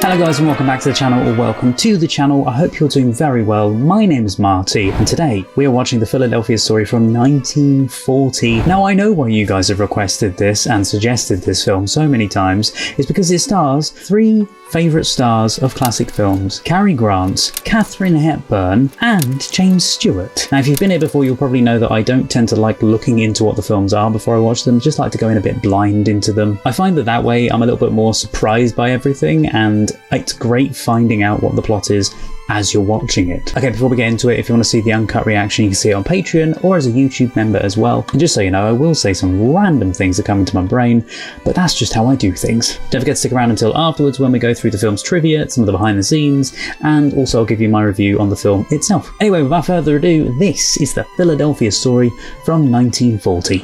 Hello guys and welcome back to the channel, or welcome to the channel. I hope you're doing very well. My name is Marty and today we are watching the Philadelphia Story from 1940. Now I know why you guys have requested this and suggested this film so many times. It's because it stars three favourite stars of classic films: Cary Grant, Katharine Hepburn and James Stewart. Now if you've been here before, you'll probably know that I don't tend to like looking into what the films are before I watch them. I just like to go in a bit blind into them. I find that way I'm a little bit more surprised by everything, and it's great finding out what the plot is as you're watching it. Okay, before we get into it, if you want to see the uncut reaction, you can see it on Patreon or as a YouTube member as well. And just so you know, I will say some random things that come into my brain, but that's just how I do things. Don't forget to stick around until afterwards when we go through the film's trivia, some of the behind the scenes, and also I'll give you my review on the film itself. Anyway, without further ado, this is the Philadelphia Story from 1940.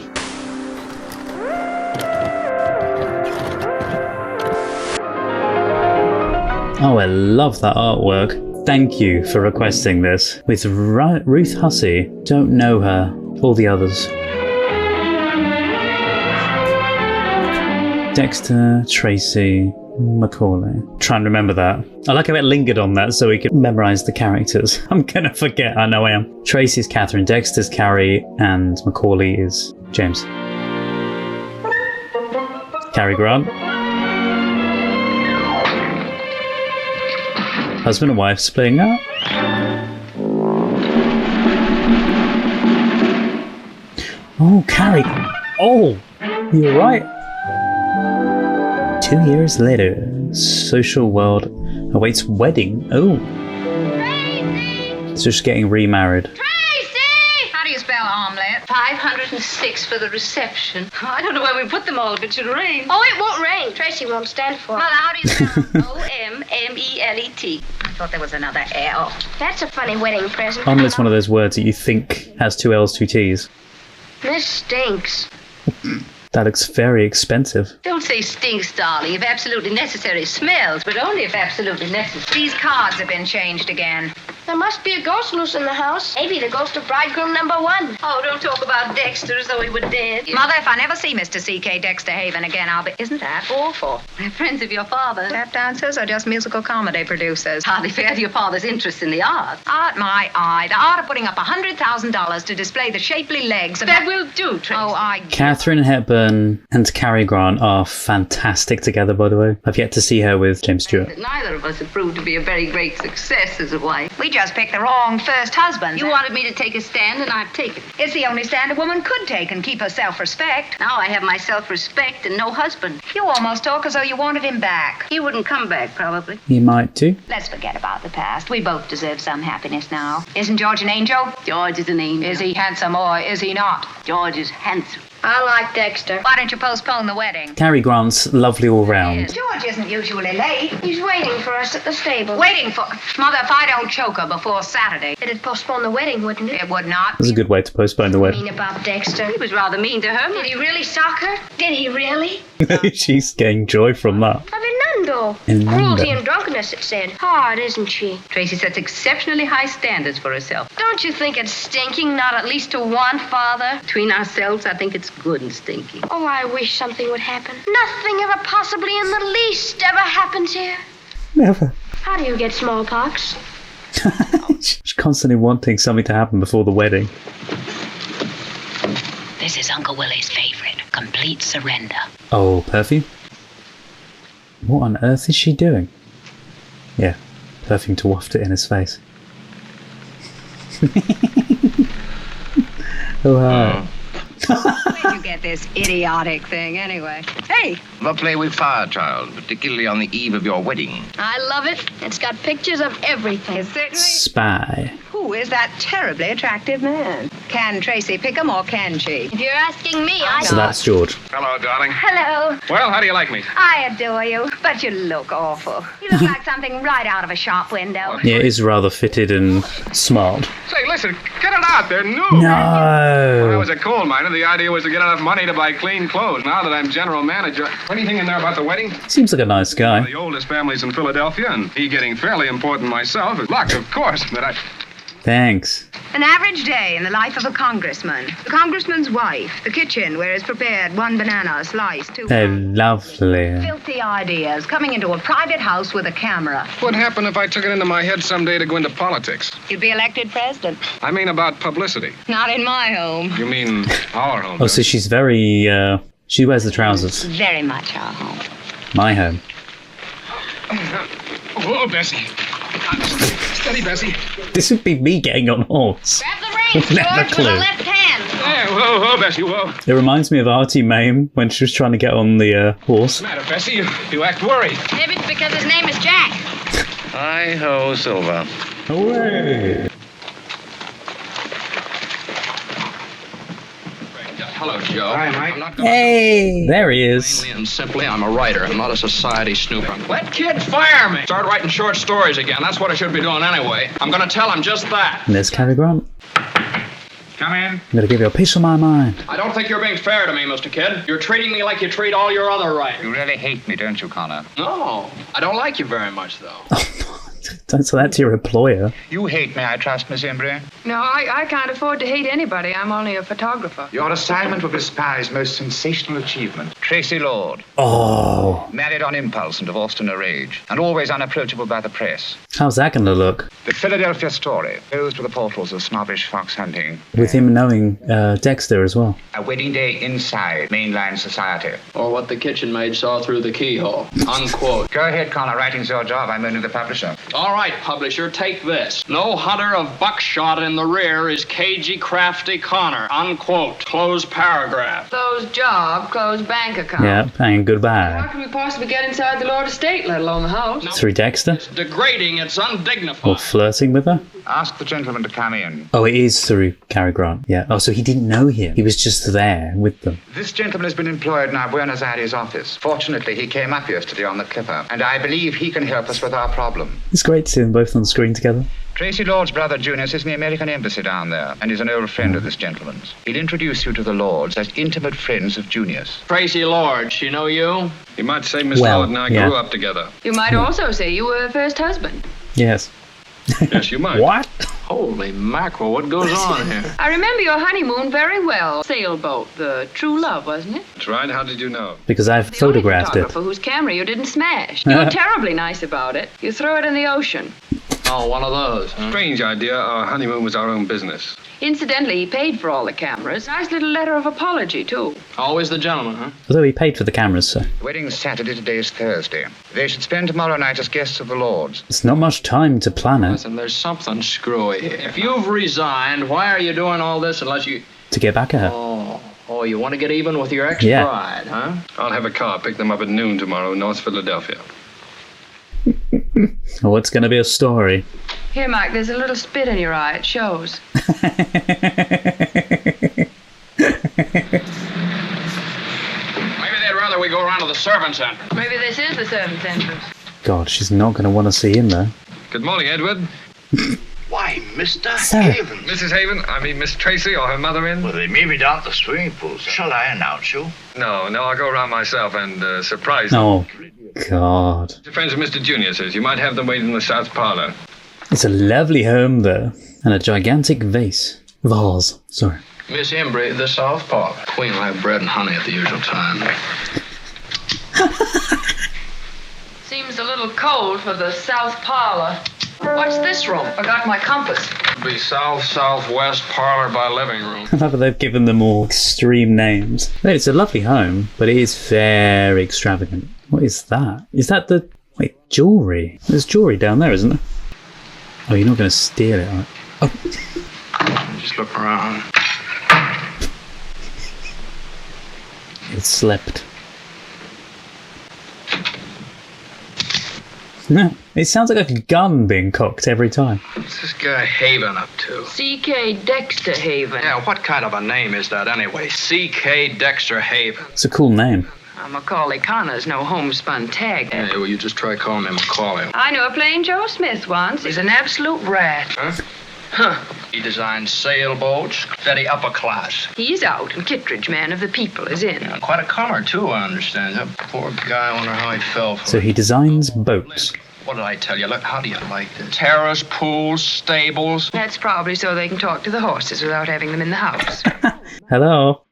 Oh, I love that artwork. Thank you for requesting this. With Ruth Hussey. Don't know her. All the others. Dexter, Tracy, Macaulay. Try and remember that. I like how it lingered on that so we could memorize the characters. I'm gonna forget, I know I am. Tracy's Katharine, Dexter's Cary, and Macaulay is James. Cary Grant. Husband and wife splitting up. Oh, Cary. Oh, you're right. 2 years later, social world awaits wedding. Oh. So she's getting remarried. How do you spell omelette? 506 for the reception. I don't know where we put them all if it should rain. Oh, it won't rain. Tracy won't stand for it. Mother, how do you spell O-M-M-E-L-E-T? I thought there was another L. That's a funny wedding present. Omelette's one of those words that you think has two L's, two T's. This stinks. That looks very expensive. Don't say stinks, darling. If absolutely necessary, smells, but only if absolutely necessary. These cards have been changed again. There must be a ghost loose in the house. Maybe the ghost of bridegroom number 1. Oh, don't talk about Dexter as though he were dead. Mother, if I never see Mr. C.K. Dexter Haven again, I'll be... Isn't that awful? They're friends of your father. Tap dancers or just musical comedy producers? Hardly fair to your father's interest in the arts. Art, my eye. The art of putting up $100,000 to display the shapely legs of... That will do, Tracy. Oh, Katharine Hepburn and Cary Grant are fantastic together, by the way. I've yet to see her with James Stewart. Neither of us have proved to be a very great success as a wife. We just picked the wrong first husband. You wanted me to take a stand, and I've taken it. It's the only stand a woman could take and keep her self-respect. Now I have my self-respect and no husband. You almost talk as though you wanted him back. He wouldn't come back, probably. He might too. Let's forget about the past. We both deserve some happiness now. Isn't George an angel? George is an angel. Is he handsome or is he not? George is handsome. I like Dexter. Why don't you postpone the wedding? Cary Grant's lovely all round. George isn't usually late. He's waiting for us at the stable. Waiting for... Mother, if I don't choke her before Saturday... It'd postpone the wedding, wouldn't it? It would not. That's a good way to postpone the wedding. Mean about Dexter. He was rather mean to her. Did he really sock her? Did he really? She's getting joy from that. Fernando. Fernando. Cruelty and drunkenness, it said. Hard, isn't she? Tracy sets exceptionally high standards for herself. Don't you think it's stinking not at least to one father? Between ourselves, I think it's good and stinky. Oh, I wish something would happen. Nothing ever possibly in the least ever happens here. Never. How do you get smallpox? She's constantly wanting something to happen before the wedding. This is Uncle Willie's favorite. Complete surrender. Oh, perfume? What on earth is she doing? Yeah, perfume to waft it in his face. Oh, hi. Where'd you get this idiotic thing, anyway? Hey! The play with fire, child, particularly on the eve of your wedding. I love it. It's got pictures of everything. It certainly... Spy. Who is that terribly attractive man? Can Tracy pick him or can she? If you're asking me, I So that's George. Hello, darling. Hello. Well, how do you like me? I adore you, but you look awful. You look like something right out of a shop window. Yeah, it is rather fitted and smart. Say, listen, get it out. They're new. No. When I was a coal miner, the idea was to get enough money to buy clean clothes. Now that I'm general manager, anything in there about the wedding? Seems like a nice One of guy. the oldest families in Philadelphia, and he getting fairly important myself is luck, of course, but Thanks. An average day in the life of a congressman. The congressman's wife. The kitchen where is prepared 1 banana, sliced, 2 They're lovely. filthy ideas. Coming into a private house with a camera. What'd happen if I took it into my head someday to go into politics? You'd be elected president. I mean about publicity. Not in my home. You mean our home? Oh, so she's very, she wears the trousers. Very much our home. My home. Whoa, Bessie. Steady, Bessie. This would be me getting on horse. Grab the reins, Never George, with clue. the left hand. Hey, whoa, Bessie, whoa. It reminds me of Artie Mame when she was trying to get on the horse. What's the matter, Bessie? You act worried. Maybe it's because his name is Jack. Hi-ho, Silver. Hooray! Hello, Joe. Hi, Mike. Hey! There he is. Plainly and simply, I'm a writer. I'm not a society snooper. Let kids fire me. Start writing short stories again. That's what I should be doing anyway. I'm gonna tell them just that. And there's Cary Grant. Come in. I'm gonna give you a piece of my mind. I don't think you're being fair to me, Mr. Kidd. You're treating me like you treat all your other writers. You really hate me, don't you, Connor? No, I don't like you very much, though. Don't say that to your employer. You hate me, I trust, Miss Embry. No, I can't afford to hate anybody. I'm only a photographer. Your assignment will be Spy's most sensational achievement. Tracy Lord. Oh, Married on impulse and divorced in a rage. And always unapproachable by the press. how's that gonna look? The Philadelphia Story. Closed with the portals of snobbish fox hunting. With him knowing Dexter as well. A wedding day inside mainline society. Or what the kitchen maid saw through the keyhole. Unquote. Go ahead, Connor. Writing's your job. I'm only the publisher. All right, publisher, take this. No hunter of buckshot in the rear is cagey, crafty Connor. Unquote. Close paragraph. Closed job, closed bank account. Yeah, and How goodbye. can we possibly get inside the Lord estate, let alone the house? Through Dexter? It's degrading. It's undignified. Or flirting with her? Ask the gentleman to come in. Oh, it is through Cary Grant. Yeah. Oh, so he didn't know him. He was just there with them. This gentleman has been employed in our Buenos Aires office. Fortunately, he came up yesterday on the Clipper, and I believe he can help us with our problem. It's great to see them both on screen together. Tracy Lord's brother Junius is in the American embassy down there, and is an old friend of this gentleman's. He'll introduce you to the Lords as intimate friends of Junius. Tracy Lord, she know you? You might say Miss Well, Lord and I yeah. grew up together. You might also say you were her first husband. Yes. Yes, you might. What? Holy mackerel, what goes on here? I remember your honeymoon very well. Sailboat, the true love, wasn't it? That's right. How did you know? Because I've The only photographed it. photographer whose camera you didn't smash. You were terribly nice about it. You threw it in the ocean. Oh, one of those, huh? Strange idea. Our honeymoon was our own business. Incidentally, he paid for all the cameras. Nice little letter of apology, too. Always the gentleman, huh? Although he paid for the cameras, so The wedding's Saturday, today is Thursday. They should spend tomorrow night as guests of the Lords. it's not much time to plan it Listen, there's something screwy here. If you've resigned, why are you doing all this unless you... to get back at her. Oh, you want to get even with your Yeah. ex-bride, huh? I'll have a car pick them up at noon tomorrow in North Philadelphia. Oh, it's going to be a story. Here, Mike, there's a little spit in your eye. It shows. Maybe they'd rather we go around to the servants' entrance. Maybe this is the servants' entrance. God, she's not going to want to see him there. Good morning, Edward. Why, Mr. Sir. Haven. Mrs. Haven, I mean Miss Tracy or her mother in? Well, they may be down at the swimming pool, sir. Shall I announce you? No, I'll go around myself and surprise them. Oh, God. They're friends of Mr. Junius's. You might have them wait in the south parlor. It's a lovely home there. And a gigantic vase. Sorry. Miss Embry, the South Park. Queen will have bread and honey at the usual time. Seems a little cold for the south parlor. What's this room? Forgot my compass. Be south-southwest parlor by living room. I love that they've given them all extreme names. No, it's a lovely home, but it is very extravagant. What is that? Is that the... Wait, jewellery? There's jewellery down there, isn't there? Oh, you're not going to steal it, are you? Oh, Just look around. it slipped. No, it sounds like a gun being cocked every time. What's this guy Haven up to? C.K. Dexter Haven. Yeah, what kind of a name is that anyway? C.K. Dexter Haven. It's a cool name. Macaulay Connor's no homespun tag. Hey, well, you just try calling me Macaulay. I knew a plain Joe Smith once. He's an absolute rat. Huh? He designed sailboats, very upper class. He's out, and Kittredge, man of the people, is in. Yeah, quite a comer, too, I understand. That poor guy, I wonder how he fell for So it. he designs boats. What did I tell you? Look, how do you like this? Terrace, pools, stables. That's probably so they can talk to the horses without having them in the house. Hello.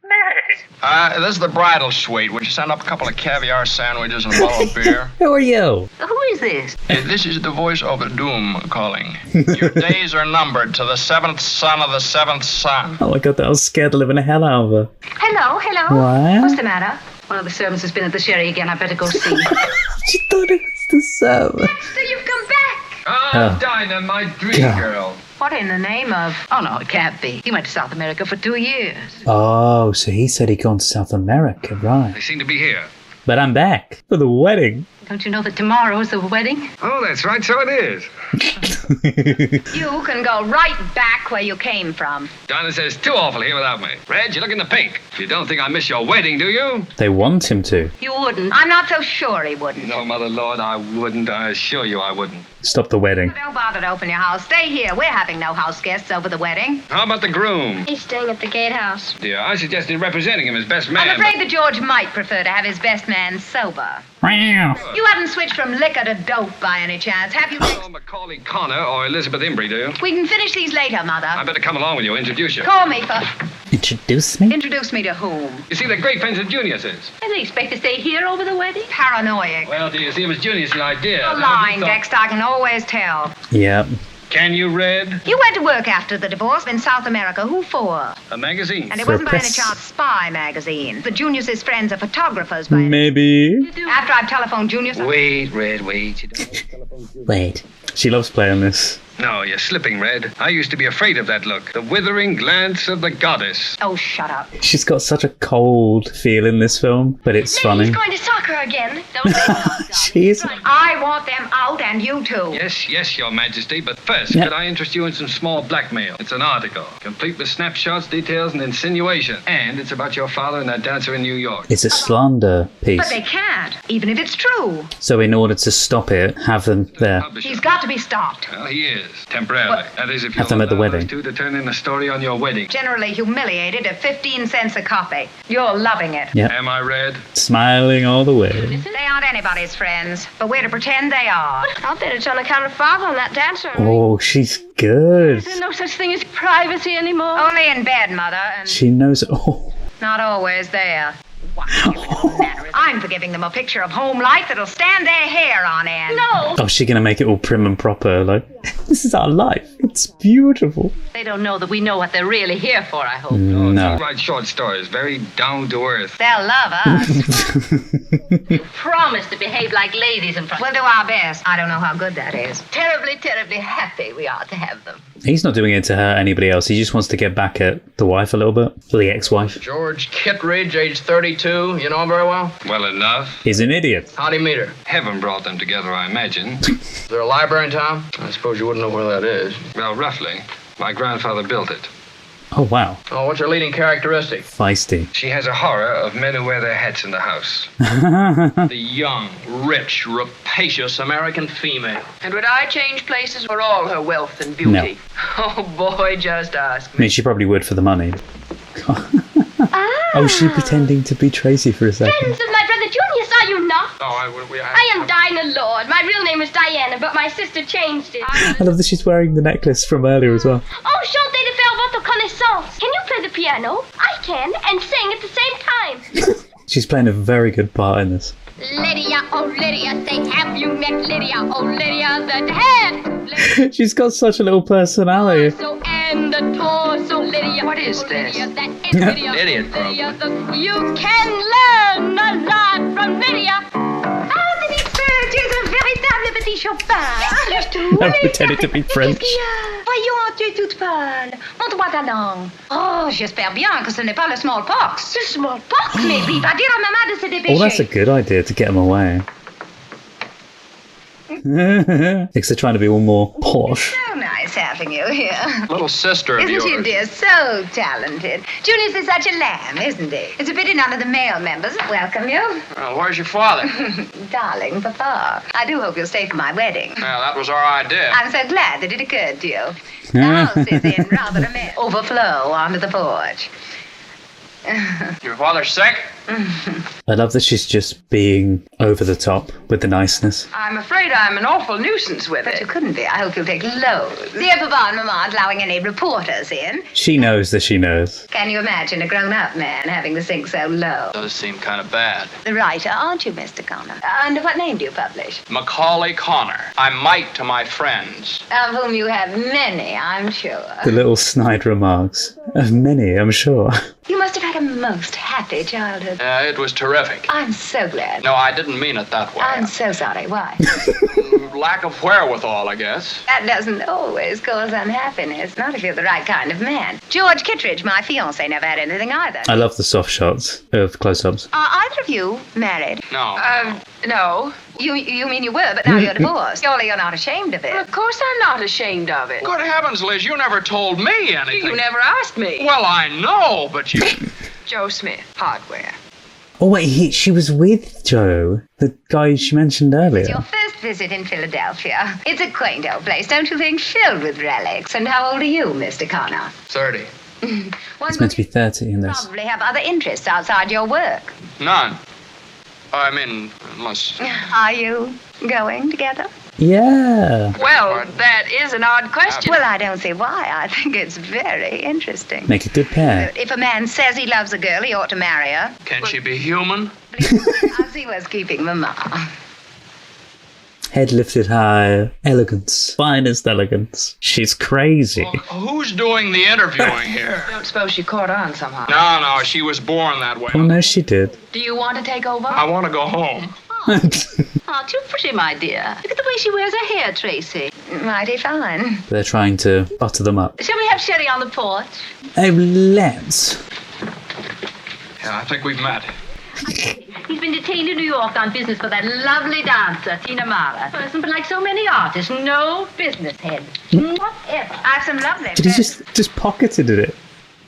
This is the bridal suite. Would you send up a couple of caviar sandwiches and a bottle of beer? Who are you? Who is this? Hey, this is the voice of doom calling. Your days are numbered to the 7th son of the 7th son. Oh my god, that was scared the living hell out of her. Hello, hello. What? What's the matter? One of the servants has been at the sherry again. I better go see. She thought it was the servant. Dexter, you've come back. Ah, Dinah, my dream God. girl. What in the name of... Oh, no, it can't be. He went to South America for 2 years. Oh, so he said he'd gone to South America, They right. seem to be here. But I'm back for the wedding. Don't you know that tomorrow is the wedding? Oh, that's right, so it is. You can go right back where you came from. Dinah says, too awful here without me. Red, you look in the pink. You don't think I miss your wedding, do you? They want him to. You wouldn't. I'm not so sure he wouldn't. No, Mother Lord, I wouldn't. I assure you I wouldn't. Stop the wedding. Don't bother to open your house. Stay here. We're having no house guests over the wedding. How about the groom? He's staying at the gatehouse. Dear, I suggested representing him as best man. I'm afraid that George might prefer to have his best man sober. You haven't switched from liquor to dope by any chance, have you? Oh, Macaulay Connor or Elizabeth Imbrie, do you? We can finish these later, Mother. I better come along with you, introduce you. Call me for... Introduce me? Introduce me to whom? You see, they're great friends of Junius's. And they expect to stay here over the wedding? Paranoiac. Well, do you see, it was Junius's idea. You're lying, Dexter. I can always tell. Yep. Can you, Red? You went to work after the divorce in South America. Who for? A magazine. And it For wasn't by any press. chance Spy magazine. The Junius's friends are photographers by any... Maybe. After I've telephoned Junius... Wait, Red, wait. You don't... Wait. She loves playing this. No, you're slipping, Red. I used to be afraid of that look. The withering glance of the goddess. Oh, shut up. She's got such a cold feel in this film, but it's funny. He's going to soccer again. Don't say She's... I want them out and you too. Yes, Your Majesty, but first, Yeah. could I interest you in some small blackmail? It's an article, complete with snapshots, details, and insinuation. And it's about your father and that dancer in New York. It's a slander piece. But they can't, even if it's true. So in order to stop it, have them there. Publisher. He's got to be stopped. Well, he is, temporarily. That is, if you Have them at the wedding. to turn in a story on your wedding. Generally humiliated at 15 cents a copy. You're loving it. Yep. Am I, Red? Smiling all the way. They aren't anybody's friends, but we're to pretend they are. I'll bet it's on account of Father and that dancer. Oh, she's good. There's no such thing as privacy anymore. Only in bed, Mother, and She knows it all. not always there. Why, you little mannerism. I'm for giving them a picture of home life that'll stand their hair on end. No. Oh, she's gonna make it all prim and proper. Like, this is our life. It's beautiful. They don't know that we know what they're really here for, I hope. No. You write short stories, very down to earth. They'll love us. Promise to behave like ladies in front. We'll do our best. I don't know how good that is. Terribly, terribly happy we are to have them. He's not doing it to hurt anybody else. He just wants to get back at the wife a little bit. Or the ex-wife. George Kittredge, age 32. You know him very well? Well enough. He's an idiot. How'd he meet her? Heaven brought them together, I imagine. Is there a library in town? I suppose you wouldn't know where that is. Well, roughly. My grandfather built it. Oh, wow. Oh, what's her leading characteristic? Feisty. She has a horror of men who wear their hats in the house. The young, rich, rapacious American female. And would I change places for all her wealth and beauty? No. Oh, boy, just ask I mean, she probably would for the money. Oh, she's pretending to be Tracy for a second. Friends of my brother Junius, are you not? Oh, I am Dinah Lord. My real name is Diana, but my sister changed it. I love that she's wearing the necklace from earlier as well. Oh, chantez de faire votre connaissance. Can you play the piano? I can, and sing at the same time. She's playing a very good part in this. Lydia, oh Lydia, say, have you met Lydia? Oh Lydia, the head. She's got such a little personality. So and the torso, Lydia. What is this? Lydia, that is Lydia. Idiot Lydia, you can learn a lot from Lydia. Ah, the expert is a véritable petit Chopin. I'm pretending to be French. Voyons, tu es toute pâle. Montre-moi ta langue. Oh, j'espère bien que ce n'est pas le smallpox. The smallpox. Mais oui, va dire à maman de se dépêcher. Oh, that's a good idea to get him away. Because they're trying to be all more posh. So nice having you here. Little sister of Isn't yours. she, dear? So talented. Junius is such a lamb, isn't he? It's a pity none of the male members welcome you. Well, where's your father? Darling, Papa, I do hope you'll stay for my wedding. Well, that was our idea. I'm so glad that it occurred to you. The house is in rather a mess. Overflow onto the porch. Your father's sick? I love that she's just being over the top with the niceness. I'm afraid I'm an awful nuisance with it. But you couldn't be. I hope you'll take loads. Dear Papa and Mama aren't allowing any reporters in. She knows that she knows. Can you imagine a grown-up man having to sink so low? Does seem kind of bad. The writer, aren't you, Mr. Connor? Under what name do you publish? Macaulay Connor. I'm Mike to my friends. Of whom you have many, I'm sure. The little snide remarks. Of many, I'm sure. You must have had a most happy childhood. It was terrific. I'm so glad. No, I didn't mean it that way. I'm so sorry. Why? Lack of wherewithal, I guess. That doesn't always cause unhappiness. Not if you're the right kind of man. George Kittredge, my fiancé, never had anything either. I love the soft shots of close-ups. Are either of you married? No. No. You mean you were, but now you're divorced. Surely you're not ashamed of it. Of course I'm not ashamed of it. Good heavens, Liz, you never told me anything. You never asked me. Well, I know, but you... Joe Smith, hardware. Oh wait, she was with Joe, the guy she mentioned earlier. It's your first visit in Philadelphia. It's a quaint old place, don't you think? Filled with relics. And how old are you, Mr. Connor? 30. It's meant to be 30 in this. Probably have other interests outside your work. None. I mean, unless... Are you going together? Yeah. Well, that is an odd question. Well, I don't see why. I think it's very interesting. Make a good pair. If a man says he loves a girl, he ought to marry her. Can she be human? As he was keeping Mama. Head lifted high. Elegance. Finest elegance. She's crazy. Who's doing the interviewing here? I don't suppose she caught on somehow. No, she was born that way. Oh no, she did. Do you want to take over? I want to go home. Oh, too pretty, my dear. Look at the way she wears her hair, Tracy. Mighty fine. They're trying to butter them up. Shall we have sherry on the porch? Oh, let's. Yeah, I think we've met. He's been detained in New York on business for that lovely dancer, Tina Mara. Person, but like so many artists, no business head. Whatever. I've some lovely. Did he just pocketed it?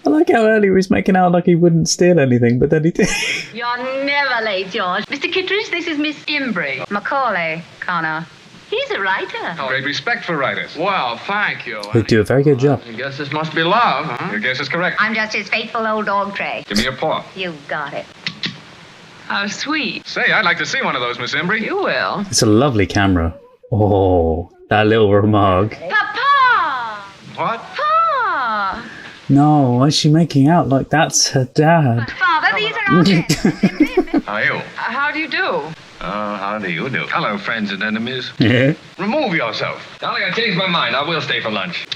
I like how earlier he was making out like he wouldn't steal anything, but then he did. You're never late, George. Mr. Kittredge, this is Miss Imbrie. Macaulay, Connor. He's a writer. Great respect for writers. Well, thank you. They do a very good job. I guess this must be love, huh? Your guess is correct. I'm just his faithful old dog, Trey. Give me your paw. You got it. How sweet. Say, I'd like to see one of those, Miss Embry. You will. It's a lovely camera. Oh, that little remark. Papa! What? Pa! No, why is she making out like that's her dad? Father, these are our friends. How are you? How do you do? How do you do? Hello, friends and enemies. Yeah. Remove yourself. Darling, I changed my mind. I will stay for lunch.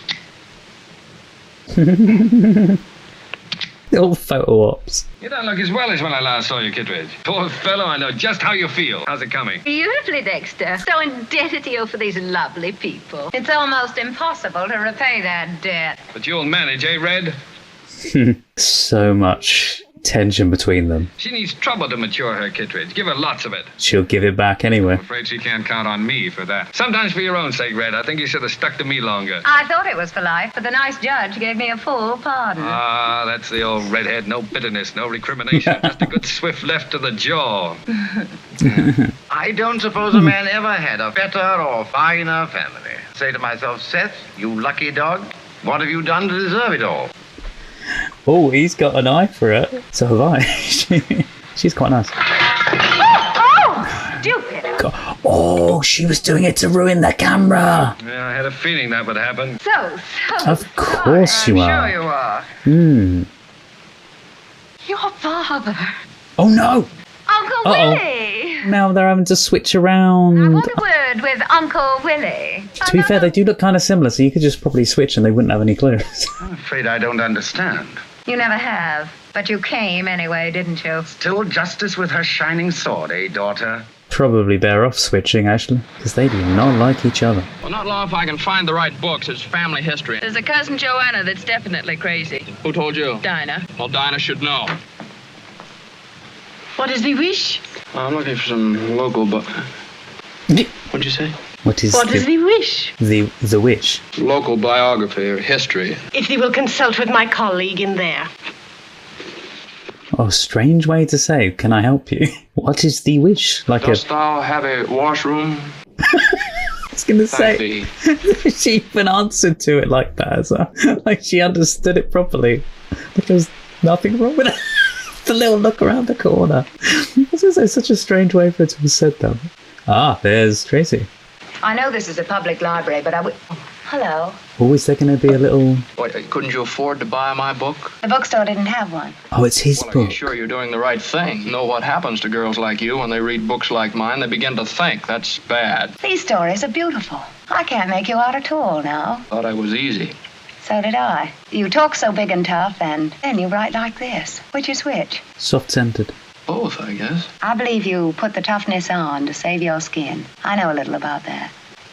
Little photo ops. You don't look as well as when I last saw you, Kittredge. Poor fellow, I know just how you feel. How's it coming? Beautifully, Dexter. So indebted to you for these lovely people. It's almost impossible to repay that debt. But you'll manage, eh, Red? So much tension between them. She needs trouble to mature her, Kittredge. Give her lots of it. She'll give it back anyway. I'm afraid she can't count on me for that. Sometimes for your own sake, Red, I think you should have stuck to me longer. I thought it was for life, but the nice judge gave me a full pardon. Ah, that's the old redhead. No bitterness, no recrimination. Just a good swift left to the jaw. I don't suppose a man ever had a better or finer family. Say to myself, Seth, you lucky dog, what have you done to deserve it all? Oh, he's got an eye for it. So have I. She's quite nice. Oh, stupid. God. Oh, she was doing it to ruin the camera. Yeah, I had a feeling that would happen. So Of course you are. Sure you are. Your father. Oh no! Uncle Willie. Now they're having to switch around. I want a word with Uncle Willie. To be fair, they do look kind of similar, so you could just probably switch and they wouldn't have any clue. I'm afraid I don't understand. You never have, but you came anyway, didn't you? Still justice with her shining sword, eh, daughter? Probably better off switching, actually, because they do not like each other. Well, not long if I can find the right books. It's family history. There's a cousin Joanna that's definitely crazy. Who told you? Dinah. Well, Dinah should know. What is the wish? I'm looking for some local book. What'd you say? What is the wish? the wish? Local biography or history. If thee will consult with my colleague in there. Oh, strange way to say. Can I help you? What is the wish? Like Dost thou have a washroom? I was going to say, she even answered to it like that as well. Like she understood it properly. Like there was nothing wrong with it. The little look around the corner. This is such a strange way for it to have said that. Ah, there's Tracy. I know this is a public library, but I would... Hello. Oh, is there going to be a little... What, couldn't you afford to buy my book? The bookstore didn't have one. Oh, it's his Well, are book. you sure you're doing the right thing? You know what happens to girls like you when they read books like mine? They begin to think. That's bad. These stories are beautiful. I can't make you out at all now. Thought I was easy. So did I. You talk so big and tough, and then you write like this. Which is which? Soft-scented. Both, I guess. I believe you put the toughness on to save your skin. I know a little about that.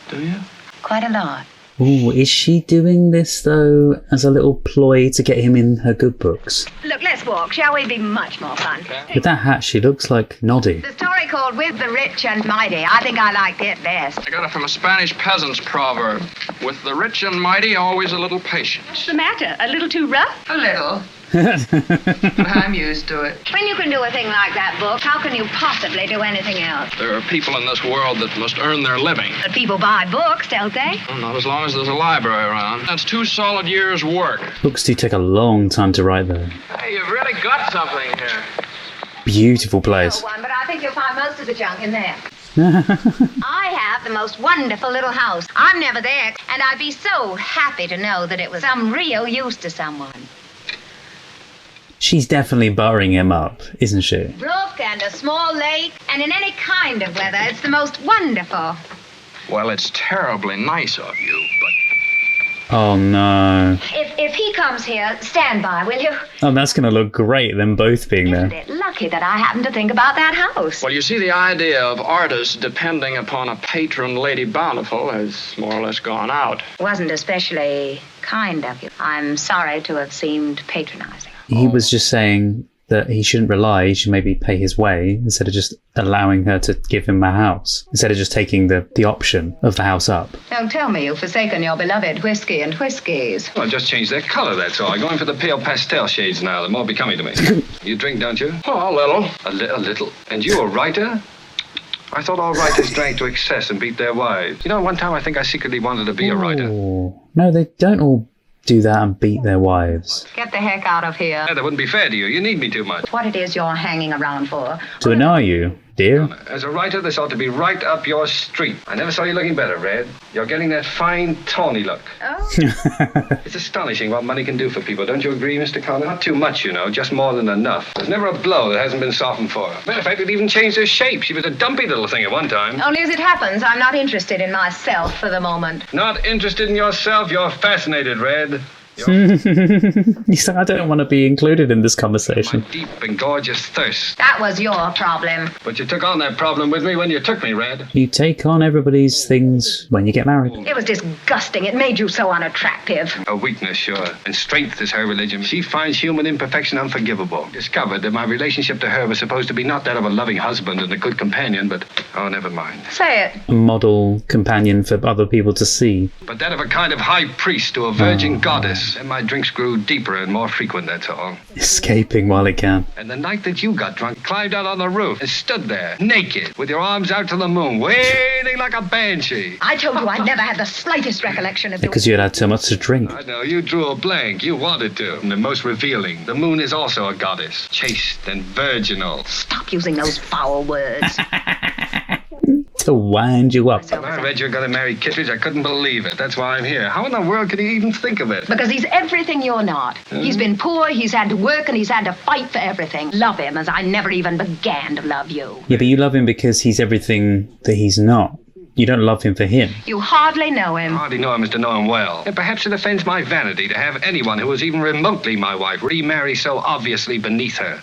Do you? Quite a lot. Oh, is she doing this, though, as a little ploy to get him in her good books? Look, let's walk, shall we? Be much more fun. With that hat, she looks like Noddy. The story called With the Rich and Mighty. I think I liked it best. I got it from a Spanish peasant's proverb. With the rich and mighty, always a little patience. What's the matter? A little too rough? A little. But I'm used to it. When you can do a thing like that, book, how can you possibly do anything else? There are people in this world that must earn their living. But people buy books, don't they? Well, not as long as there's a library around. That's 2 solid years' work. Books do take a long time to write, though. Hey, you've really got something here. Beautiful place. One, but I think you'll find most of the junk in there. I have the most wonderful little house. I'm never there, and I'd be so happy to know that it was some real use to someone. She's definitely buttering him up, isn't she? Brook and a small lake, and in any kind of weather, it's the most wonderful. Well, it's terribly nice of you, but... Oh, no. If he comes here, stand by, will you? Oh, that's going to look great, them both being there. Isn't it lucky that I happened to think about that house? Well, you see, the idea of artists depending upon a patron Lady Bountiful has more or less gone out. Wasn't especially kind of you. I'm sorry to have seemed patronizing. He was just saying that he shouldn't rely, he should maybe pay his way instead of just allowing her to give him a house, instead of just taking the option of the house up. Don't tell me you've forsaken your beloved whiskey and whiskies. Well, just change their color, that's all. I'm going for the pale pastel shades now. They're more becoming to me. You drink, don't you? Oh, a little. A little. And you a writer? I thought all writers drank to excess and beat their wives. You know, one time I think I secretly wanted to be a writer. Oh. No, they don't all do that and beat their wives. Get the heck out of here. Yeah, that wouldn't be fair to you. You need me too much. What it is you're hanging around for. To annoy you, dear. As a writer, this ought to be right up your street. I never saw you looking better, Red. You're getting that fine, tawny look. Oh. It's astonishing what money can do for people. Don't you agree, Mr. Connor? Not too much, you know, just more than enough. There's never a blow that hasn't been softened for her. Matter of fact, it even changed her shape. She was a dumpy little thing at one time. Only as it happens, I'm not interested in myself for the moment. Not interested in yourself? You're fascinated, Red. He's like, I don't want to be included in this conversation. My deep and gorgeous thirst. That was your problem. But you took on that problem with me when you took me, Red. You take on everybody's things when you get married. It was disgusting. It made you so unattractive. A weakness, sure. And strength is her religion. She finds human imperfection unforgivable. Discovered that my relationship to her was supposed to be not that of a loving husband and a good companion, but, oh, never mind. Say it. A model companion for other people to see. But that of a kind of high priest to a virgin goddess. And my drinks grew deeper and more frequent, that's all. Escaping while he can. And the night that you got drunk, climbed out on the roof and stood there, naked, with your arms out to the moon, wailing like a banshee. I told you I'd never had the slightest recollection of Because you had too much to drink. I know, you drew a blank. You wanted to. And the most revealing. The moon is also a goddess. Chaste and virginal. Stop using those foul words. To wind you up. When I read you're going to marry Kittredge, I couldn't believe it. That's why I'm here. How in the world could he even think of it? Because he's everything you're not. He's been poor, he's had to work, and he's had to fight for everything. Love him as I never even began to love you. Yeah, but you love him because he's everything that he's not. You don't love him for him. You hardly know him. I hardly know him as to know him well. And perhaps it offends my vanity to have anyone who was even remotely my wife remarry so obviously beneath her.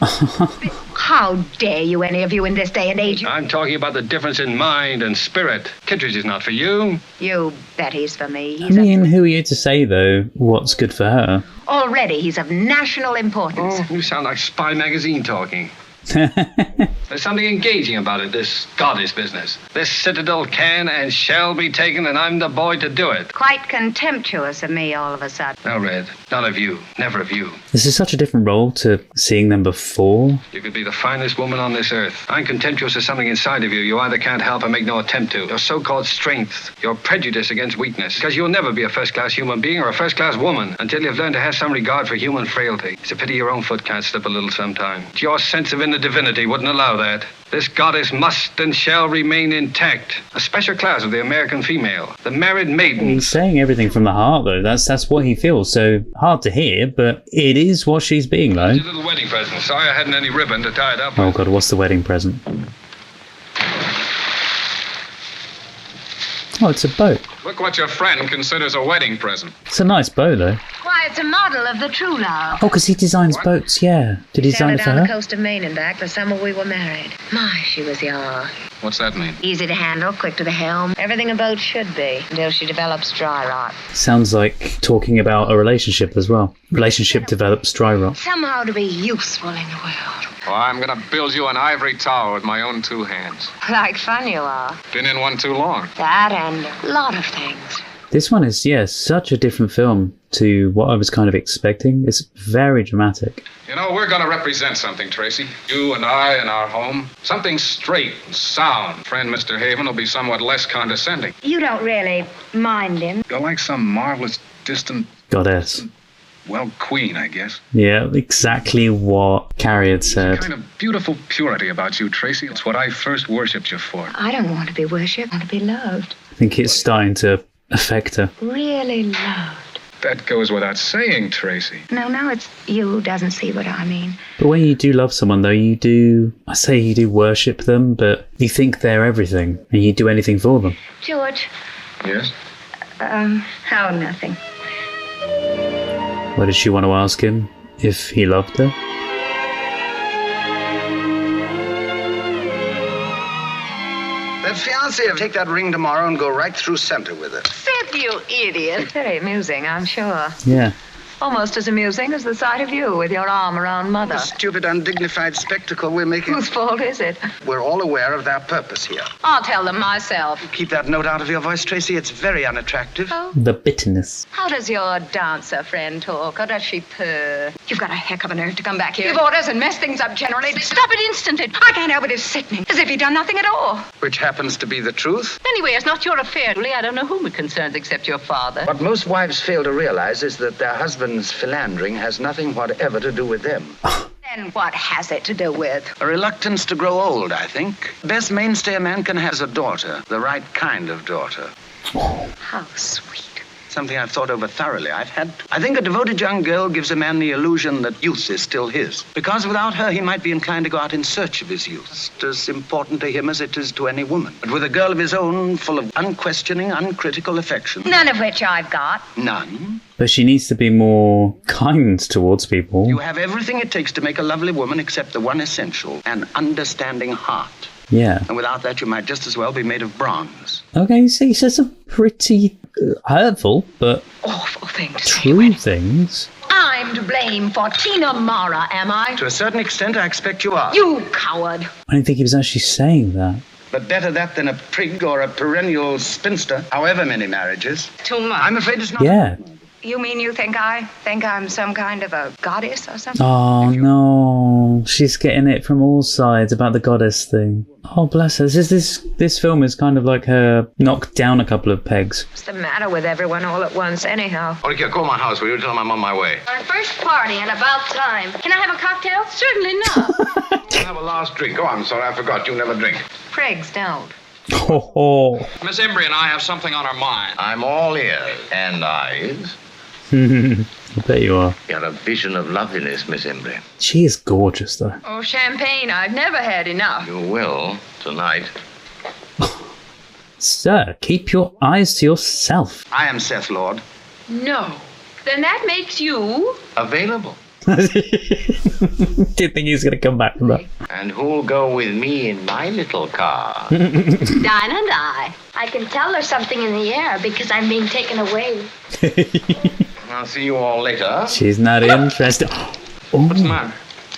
How dare you, any of you, in this day and age? I'm talking about the difference in mind and spirit. Kittredge is not for you. You bet he's for me. I mean, who are you to say, though, what's good for her? Already he's of national importance. Oh, you sound like Spy Magazine talking. There's something engaging about it, this goddess business. This citadel can and shall be taken, and I'm the boy to do it. Quite contemptuous of me all of a sudden. No, Red, none of you, never of you. This is such a different role to seeing them before. You could be the finest woman on this earth. I'm contemptuous of something inside of you you either can't help or make no attempt to. Your so-called strength, your prejudice against weakness. Because you'll never be a first-class human being or a first-class woman until you've learned to have some regard for human frailty. It's a pity your own foot can't slip a little sometime. Your sense of inner divinity wouldn't allow that. This goddess must and shall remain intact. A special class of the American female, the married maiden. He's saying everything from the heart, though. That's what he feels. So hard to hear, but it is what she's being, though. It's a little wedding present. Sorry I hadn't any ribbon to tie it up with. Oh God, what's the wedding present? Oh, it's a boat. Look what your friend considers a wedding present. It's a nice boat, though. Why, it's a model of the True Love. Oh, because he designs boats, yeah. Did he design it for down the her? coast of Maine and back the summer we were married. My, she was young. What's that mean? Easy to handle, quick to the helm. Everything a boat should be, until she develops dry rot. Sounds like talking about a relationship as well. Relationship develops dry rot. Somehow to be useful in the world. Well, I'm gonna build you an ivory tower with my own 2 hands. Like fun you are. Been in one too long. That and a lot of things. This one is, such a different film to what I was kind of expecting. It's very dramatic. You know, we're gonna represent something, Tracy. You and I in our home. Something straight and sound. Friend Mr. Haven will be somewhat less condescending. You don't really mind him. You're like some marvelous, distant, Goddess. well, queen, I guess. Yeah, exactly what Carrie had said. Kind of beautiful purity about you, Tracy. It's what I first worshipped you for. I don't want to be worshipped. I want to be loved. I think it's starting to affect her. Really loved. That goes without saying, Tracy. No, it's you who doesn't see what I mean. But when you do love someone, though, you do worship them, but you think they're everything, and you do anything for them. George. Yes? Nothing. What did she want to ask him? If he loved her? That fiancé, take that ring tomorrow and go right through center with it. Seth, you idiot. Very amusing, I'm sure. Yeah. Almost as amusing as the sight of you with your arm around Mother. The stupid, undignified spectacle we're making. Whose fault is it? We're all aware of their purpose here. I'll tell them myself. Keep that note out of your voice, Tracy. It's very unattractive. Oh? The bitterness. How does your dancer friend talk? Or does she purr? You've got a heck of a nerve to come back here. Give orders and mess things up generally. Stop it instantly. I can't help it. It's sickening. As if you'd done nothing at all. Which happens to be the truth. Anyway, it's not your affair. I don't know whom it concerns except your father. What most wives fail to realize is that their husband's philandering has nothing whatever to do with them. Then what has it to do with? A reluctance to grow old, I think. Best mainstay a man can have is a daughter. The right kind of daughter. How sweet. Something I've thought over thoroughly. I think a devoted young girl gives a man the illusion that youth is still his. Because without her, he might be inclined to go out in search of his youth. Just as important to him as it is to any woman. But with a girl of his own, full of unquestioning, uncritical affection. None of which I've got. None. But she needs to be more kind towards people. You have everything it takes to make a lovely woman except the one essential, an understanding heart. Yeah. And without that, you might just as well be made of bronze. Okay, so he says some pretty hurtful, but awful things. True things. I'm to blame for Tina Mara, am I? To a certain extent, I expect you are. You coward. I didn't think he was actually saying that. But better that than a prig or a perennial spinster, however many marriages. Too much. I'm afraid it's not. Yeah. You mean you think I'm some kind of a goddess or something? Oh no, she's getting it from all sides about the goddess thing. Oh bless her. This film is kind of like her knocked down a couple of pegs. What's the matter with everyone all at once anyhow? Olivia, call my house, will you? Tell them I'm on my way. Our first party and about time. Can I have a cocktail? Certainly not. Have a last drink. Oh, I'm sorry, I forgot. You never drink. Prigs don't. Oh. Miss Embry and I have something on our mind. I'm all ears and eyes. I bet you are. You're a vision of loveliness, Miss Embry. She is gorgeous, though. Oh, champagne. I've never had enough. You will tonight. Sir, keep your eyes to yourself. I am Seth Lord. No. Then that makes you... Available. Didn't think he was going to come back from that. And who'll go with me in my little car? Dinah and I. I can tell there's something in the air because I'm being taken away. I'll see you all later. She's not interested. Oh. What's the matter?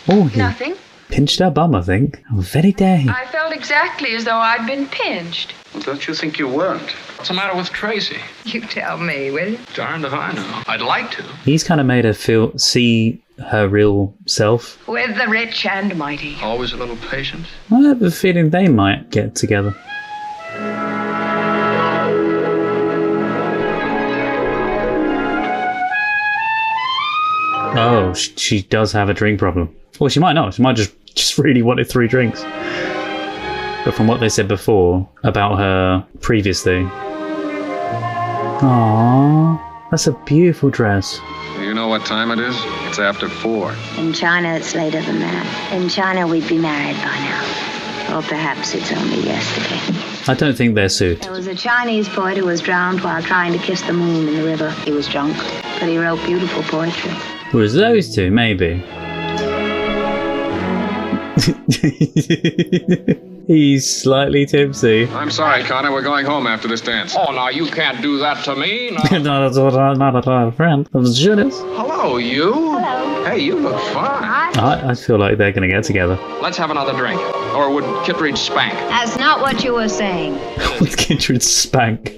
Oh, Nothing. pinched her bum, I think. How very dare he. I felt exactly as though I'd been pinched. Well, don't you think you weren't? What's the matter with Tracy? You tell me, will you? Darned if I know. I'd like to. He's kind of made her see her real self. With the rich and mighty. Always a little patient. I have a feeling they might get together. Oh, she does have a drink problem. Well, she might not. She might just really wanted 3 drinks. But from what they said before about her previously. Aww, that's a beautiful dress. Do you know what time it is? It's after 4. In China, it's later than that. In China, we'd be married by now. Or perhaps it's only yesterday. I don't think they're suited. There was a Chinese poet who was drowned while trying to kiss the moon in the river. He was drunk, but he wrote beautiful poetry. Was those two, maybe? He's slightly tipsy. I'm sorry, Connor. We're going home after this dance. Oh, now you can't do that to me. No. Not at all, friend. I was Judas. Hello, you. Hello. Hey, you look fine. I feel like they're going to get together. Let's have another drink. Or would Kittredge spank? That's not what you were saying. With Kittredge spank.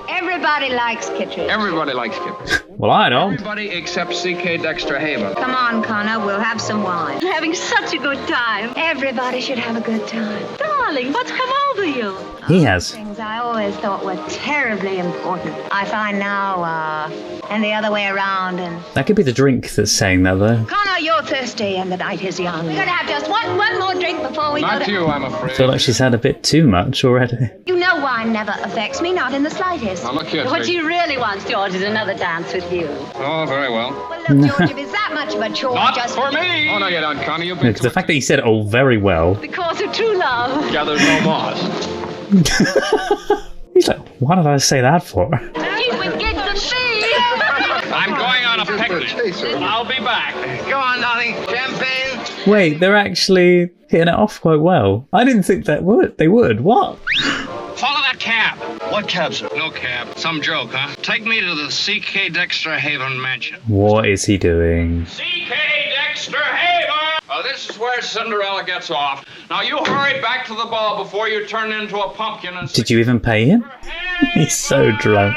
Everybody likes Kittredge. Everybody likes Kittredge. Well, I don't. Everybody except C.K. Dexter Haven. Come on, Connor, we'll have some wine. I'm having such a good time. Everybody should have a good time. Darling, what's come over you? He has. Things I always thought were terribly important. I find now, and the other way around, and... That could be the drink that's saying that, though. Connor, you're thirsty, and the night is young. We're gonna have just one more drink before we go Not to... you, I'm I afraid. feel like she's had a bit too much already. You know wine never affects me, not in the slightest. I'm a kid. What she really wants, George, is another dance with you. Oh, very well. Well, look, George, if it's that much of a chore, Not just... for me. Oh, no, you don't, Connor. You've been Because the fact that he said, oh, very well. Because of true love. Gathers no moss. He's like, what did I say that for? She's with gigs and fees. I'm going on a picnic. I'll be back. Go on, darling. Champagne. Wait, they're actually hitting it off quite well. I didn't think they would. What? Follow that cab. What cab, sir? No cab. Some joke, huh? Take me to the C.K. Dexter Haven mansion. What is he doing? C.K. Dexter Haven! This is where Cinderella gets off. Now you hurry back to the ball before you turn into a pumpkin and... Did you even pay him? He's so drunk.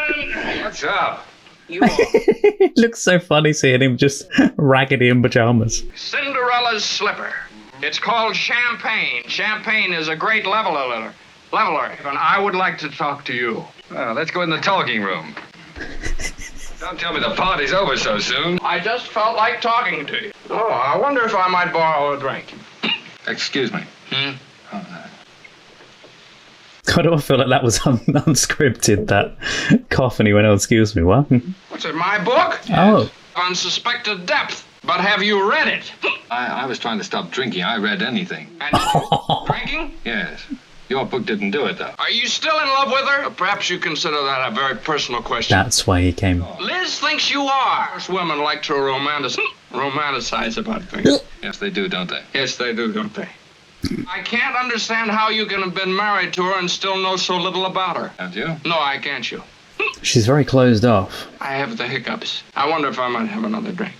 What's up? It looks so funny seeing him just raggedy in pajamas. Cinderella's slipper. It's called champagne. Champagne is a great leveler. And I would like to talk to you. Well, let's go in the talking room. Don't tell me the party's over so soon. I just felt like talking to you. Oh, I wonder if I might borrow a drink. Excuse me. I don't feel like that was unscripted, that cough, and he went, oh, excuse me, what? What's it, my book? Oh. Unsuspected depth. But have you read it? I was trying to stop drinking. I read anything. And drinking? Yes. Your book didn't do it, though. Are you still in love with her? Or perhaps you consider that a very personal question. That's why he came. Liz thinks you are. Most women like to romanticize about things. Yes, they do, don't they? Yes, they do, don't they? I can't understand how you can have been married to her and still know so little about her. Don't you? No, I can't you. She's very closed off. I have the hiccups. I wonder if I might have another drink.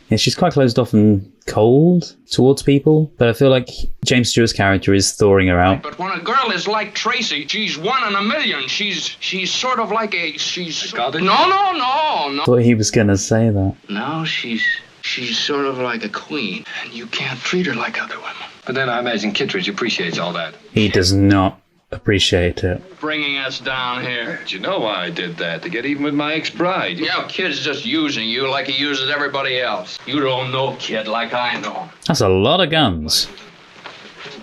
Yeah, she's quite closed off and cold towards people, but I feel like James Stewart's character is thawing her out. But when a girl is like Tracy, she's 1 in a million. She's sort of like she's... Goddess? No. I thought he was going to say that. No, she's sort of like a queen, and you can't treat her like other women. But then I imagine Kittredge appreciates all that. He does not appreciate it. Bringing us down here. But you know why I did that? To get even with my ex-bride. Yeah, kid's just using you like he uses everybody else. You don't know kid like I know. That's a lot of guns.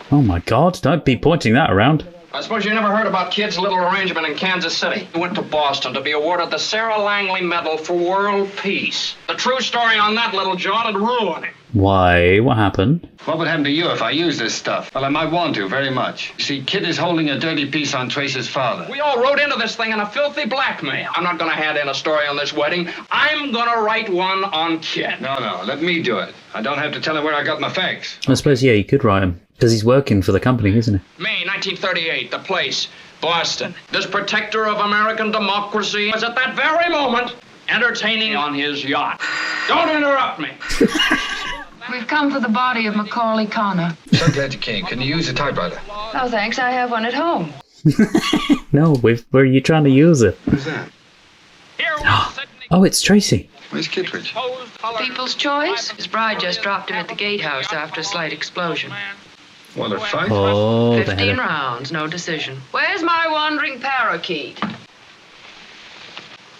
Oh my god, don't be pointing that around. I suppose you never heard about Kid's little arrangement in Kansas City. He went to Boston to be awarded the Sarah Langley Medal for World Peace. The true story on that little John would ruin him. Why? What happened? What would happen to you if I used this stuff? Well, I might want to, very much. You see, Kid is holding a dirty piece on Trace's father. We all wrote into this thing in a filthy blackmail. I'm not going to hand in a story on this wedding. I'm going to write one on Kid. No, let me do it. I don't have to tell him where I got my facts. I suppose, yeah, you could write him. Because he's working for the company, isn't he? May 1938, the place, Boston. This protector of American democracy was at that very moment entertaining on his yacht. Don't interrupt me. We've come for the body of Macaulay Connor. So glad you came. Can you use a typewriter? No, thanks. I have one at home. No, where are you trying to use it? Who's that? Oh, it's Tracy. Where's Kittredge? People's choice. His bride just dropped him at the gatehouse after a slight explosion. What, a fight? Oh, they had 15 a- rounds, no decision. Where's my wandering parakeet?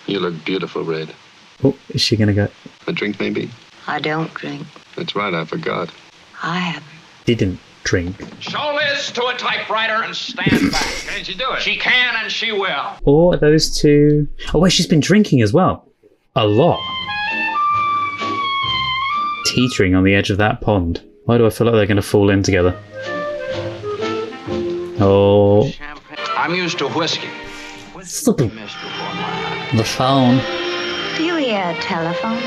You look beautiful, Red. Oh, is she gonna go? A drink, maybe? I don't drink. That's right, I forgot. I haven't. Didn't drink. Show Liz to a typewriter and stand back. Can she do it? She can and she will. Or are those two... Oh, wait, she's been drinking as well. A lot. Teetering on the edge of that pond. Why do I feel like they're going to fall in together? Oh. I'm used to whiskey. Stop it. The phone. Do you hear a telephone?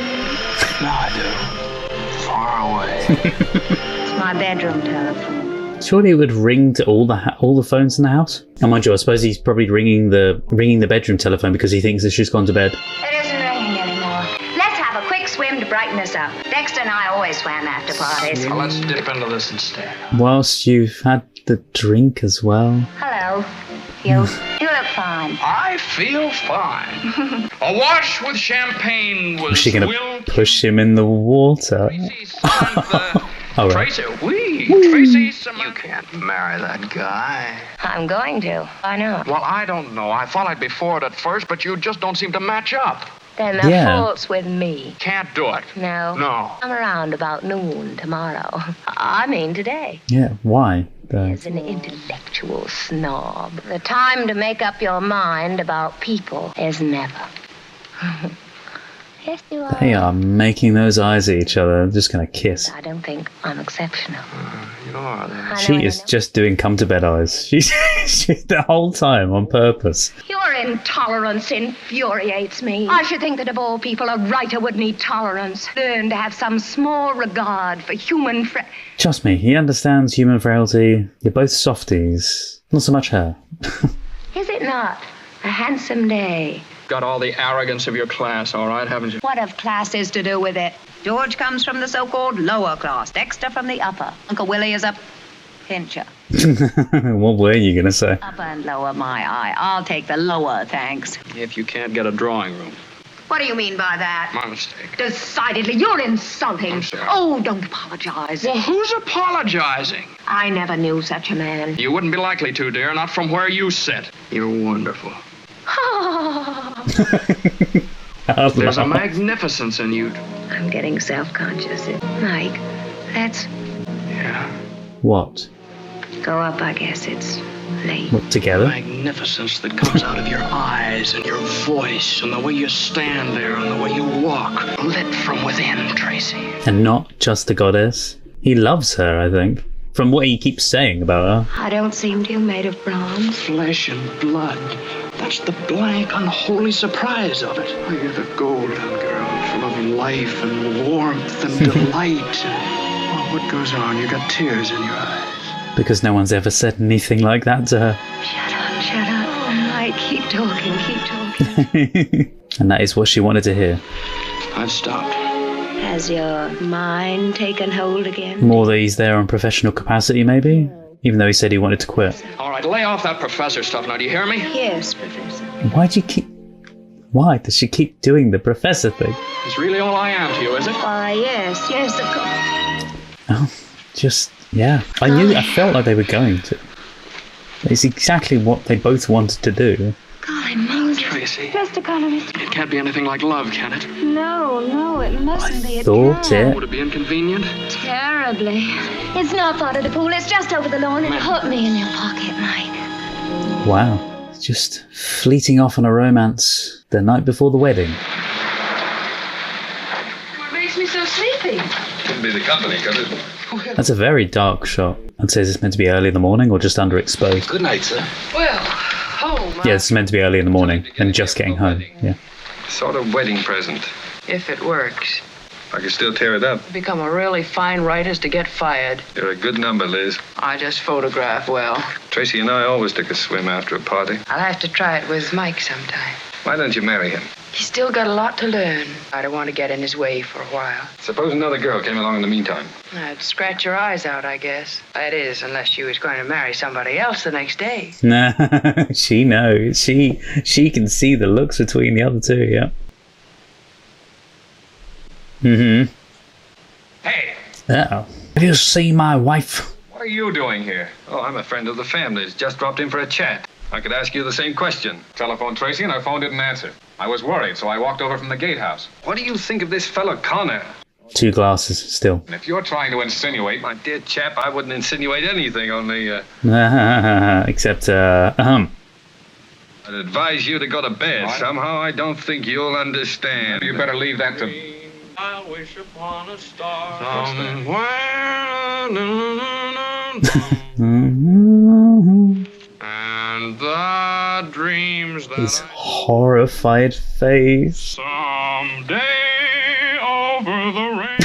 No, I do. Far away. It's my bedroom telephone. Surely it would ring to all the phones in the house. And mind you, I suppose he's probably ringing the bedroom telephone because he thinks that she's gone to bed. It isn't ringing anymore. Let's have a quick swim to brighten us up. Dexter and I always swam after parties. Well, let's dip into this instead. Whilst you've had the drink as well. Hello. You look fine. I feel fine. A wash with champagne was Was she going will to push him in the water? Oh, right. Tracy, Tracy, you can't marry that guy. I'm going to. Why not? Well, I don't know. I thought I'd be for it at first, but you just don't seem to match up. Then the Yeah. fault's with me. Can't do it. No. No. I'm around about noon tomorrow. I mean today. Yeah, why? As an intellectual snob, the time to make up your mind about people is never. Yes, you are. They are making those eyes at each other. They're just going to kiss. I don't think I'm exceptional. You are then. She is just doing come to bed eyes. She's the whole time on purpose. Your intolerance infuriates me. I should think that of all people, a writer would need tolerance. Learn to have some small regard for human Trust me, he understands human frailty. You're both softies. Not so much her. Is it not a handsome day? Got all the arrogance of your class, all right, haven't you? What have classes to do with it? George comes from the so-called lower class. Dexter from the upper. Uncle Willie is a pincher. What were you going to say? Upper and lower, my eye. I'll take the lower, thanks. If you can't get a drawing room. What do you mean by that? My mistake. Decidedly, you're insulting. I'm sorry. Oh, don't apologize. Well, who's apologizing? I never knew such a man. You wouldn't be likely to, dear, not from where you sit. You're wonderful. There's a magnificence in you. I'm getting self-conscious. Mike, that's... Yeah. What? Go up, I guess. It's late. What, together? Magnificence that comes out of your eyes and your voice and the way you stand there and the way you walk. Lit from within, Tracy. And not just a goddess. He loves her, I think. From what he keeps saying about her. I don't seem to you made of bronze. Flesh and blood. That's the blank, unholy surprise of it. Oh, you're the golden girl, full of life and warmth and delight. Oh, what goes on? You got tears in your eyes. Because no one's ever said anything like that to her. Shut up. Oh, Mike, keep talking. And that is what she wanted to hear. I've stopped. Has your mind taken hold again? More that he's there on professional capacity, maybe? Even though he said he wanted to quit. All right, lay off that professor stuff now. Do you hear me? Yes, Professor. Why does she keep doing the professor thing? It's really all I am to you, is it? Why, yes, of course. Oh, just, yeah. I felt like they were going to. It's exactly what they both wanted to do. Golly Moses. Tracy. Just economist. It can't be anything like love, can it? No, it mustn't be. Thought it. Would it be inconvenient? Terribly. It's not far to the pool. It's just over the lawn. And put me in your pocket, Mike. Wow. Just fleeting off on a romance the night before the wedding. What makes me so sleepy? Couldn't be the company, could it? That's a very dark shot. I'd say is this meant to be early in the morning or just underexposed? Good night, sir. Well, Yeah, it's meant to be early in the morning and just getting home. Yeah. Sort of wedding present. If it works. I can still tear it up. Become a really fine writer to get fired. You're a good number, Liz. I just photograph well. Tracy and I always took a swim after a party. I'll have to try it with Mike sometime. Why don't you marry him? He's still got a lot to learn. I don't want to get in his way for a while. Suppose another girl came along in the meantime. I'd scratch your eyes out, I guess. That is, unless she was going to marry somebody else the next day. Nah, she knows. She can see the looks between the other two, yeah. Mm-hmm. Hey! Uh-oh. Have you seen my wife? What are you doing here? Oh, I'm a friend of the family's. Just dropped in for a chat. I could ask you the same question. Telephoned Tracy and her phone didn't answer. I was worried, so I walked over from the gatehouse. What do you think of this fellow Connor? 2 glasses, still. And if you're trying to insinuate, my dear chap, I wouldn't insinuate anything, only, Except, I'd advise you to go to bed. What? Somehow I don't think you'll understand. You better leave that to... I wish upon a star. And the dreams that his horrified face. someday over the rain.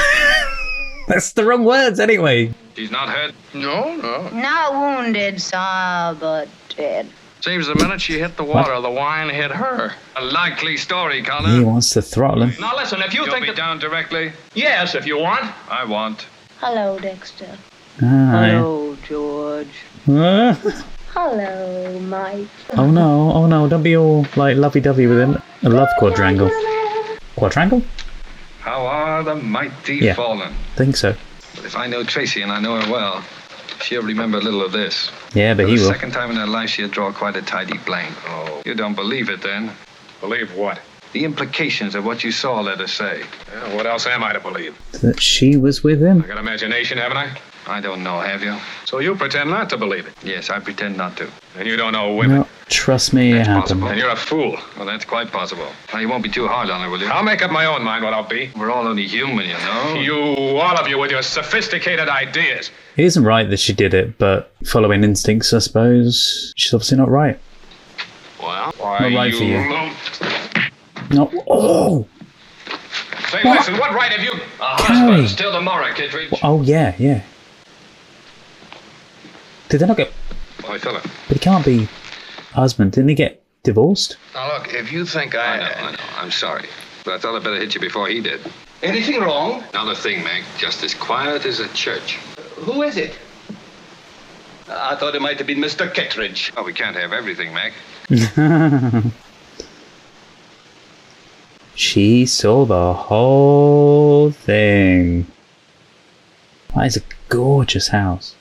That's the wrong words, anyway. She's not hurt? No. Not wounded, sir, but dead. Seems the minute she hit the water, the wine hit her. A likely story, He Connor. wants to throttle him. Now listen, if you You'll think be that... down directly? Yes, if you want. I want. Hello, Dexter. Hi. Hello, George. Hello, Mike. Oh no, don't be all like lovey-dovey with him. A love quadrangle. Quadrangle? How are the mighty Yeah. fallen? Think so. But if I know Tracy, and I know her well, she'll remember a little of this. Yeah, but For he the will. second time in her life, she'll draw quite a tidy blank. Oh. You don't believe it, then? Believe what? The implications of what you saw, let us say. Yeah, what else am I to believe? That she was with him. I got imagination, haven't I? I don't know, have you? So you pretend not to believe it. Yes, I pretend not to. And you don't know women. No, trust me, it That's happened. possible. And you're a fool. Well, that's quite possible. Now, you won't be too hard on her, will you? I'll make up my own mind what I'll be. We're all only human, you know. All of you with your sophisticated ideas. It isn't right that she did it, but following instincts, I suppose, she's obviously not right. Well, Not right for you. No. Oh! Say, What? listen, what right have you... A Carrie. husband, still tomorrow, Kittredge. Oh, yeah. Did they not get... Why, Philip? But he can't be husband. Didn't he get divorced? Now, look, if you think I know. I'm sorry. But I thought I'd better hit you before he did. Anything wrong? Another thing, Mac. Just as quiet as a church. Who is it? I thought it might have been Mr. Kittredge. Oh, we can't have everything, Mac. She saw the whole thing. That is a gorgeous house.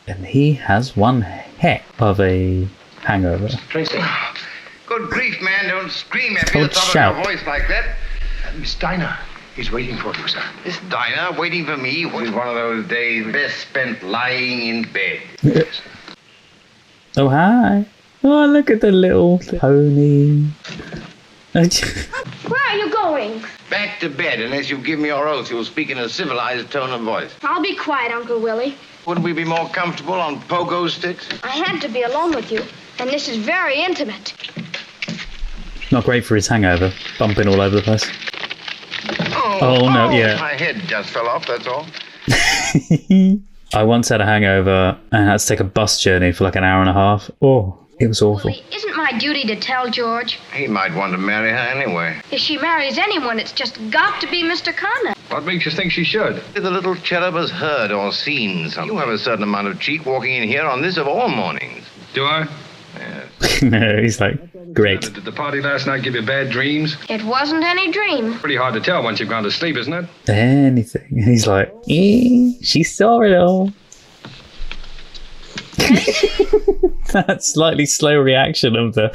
And he has one heck of a hangover. Tracy. Good grief, man. Don't scream at me Don't at the top shout. of your voice like that. Miss Dinah, he's waiting for you, sir. This Dinah waiting for me was one of those days best spent lying in bed. Oh, hi. Oh, look at the little pony. Where are you going? Back to bed, unless you give me your oath you'll speak in a civilized tone of voice. I'll be quiet, Uncle Willie. Wouldn't we be more comfortable on pogo sticks? I had to be alone with you, and this is very intimate. Not great for his hangover. Bumping all over the place. Oh, no, yeah. My head just fell off, that's all. I once had a hangover and had to take a bus journey for like an hour and a half. Oh, it was awful. Willie, isn't my duty to tell George? He might want to marry her anyway. If she marries anyone, it's just got to be Mr. Connor. What makes you think she should? The little cherub has heard or seen something. You have a certain amount of cheek walking in here on this of all mornings. Do I? Yes. No, he's like, great. Did the party last night give you bad dreams? It wasn't any dream. Pretty hard to tell once you've gone to sleep, isn't it? Anything. And he's like, she saw it all. That slightly slow reaction of the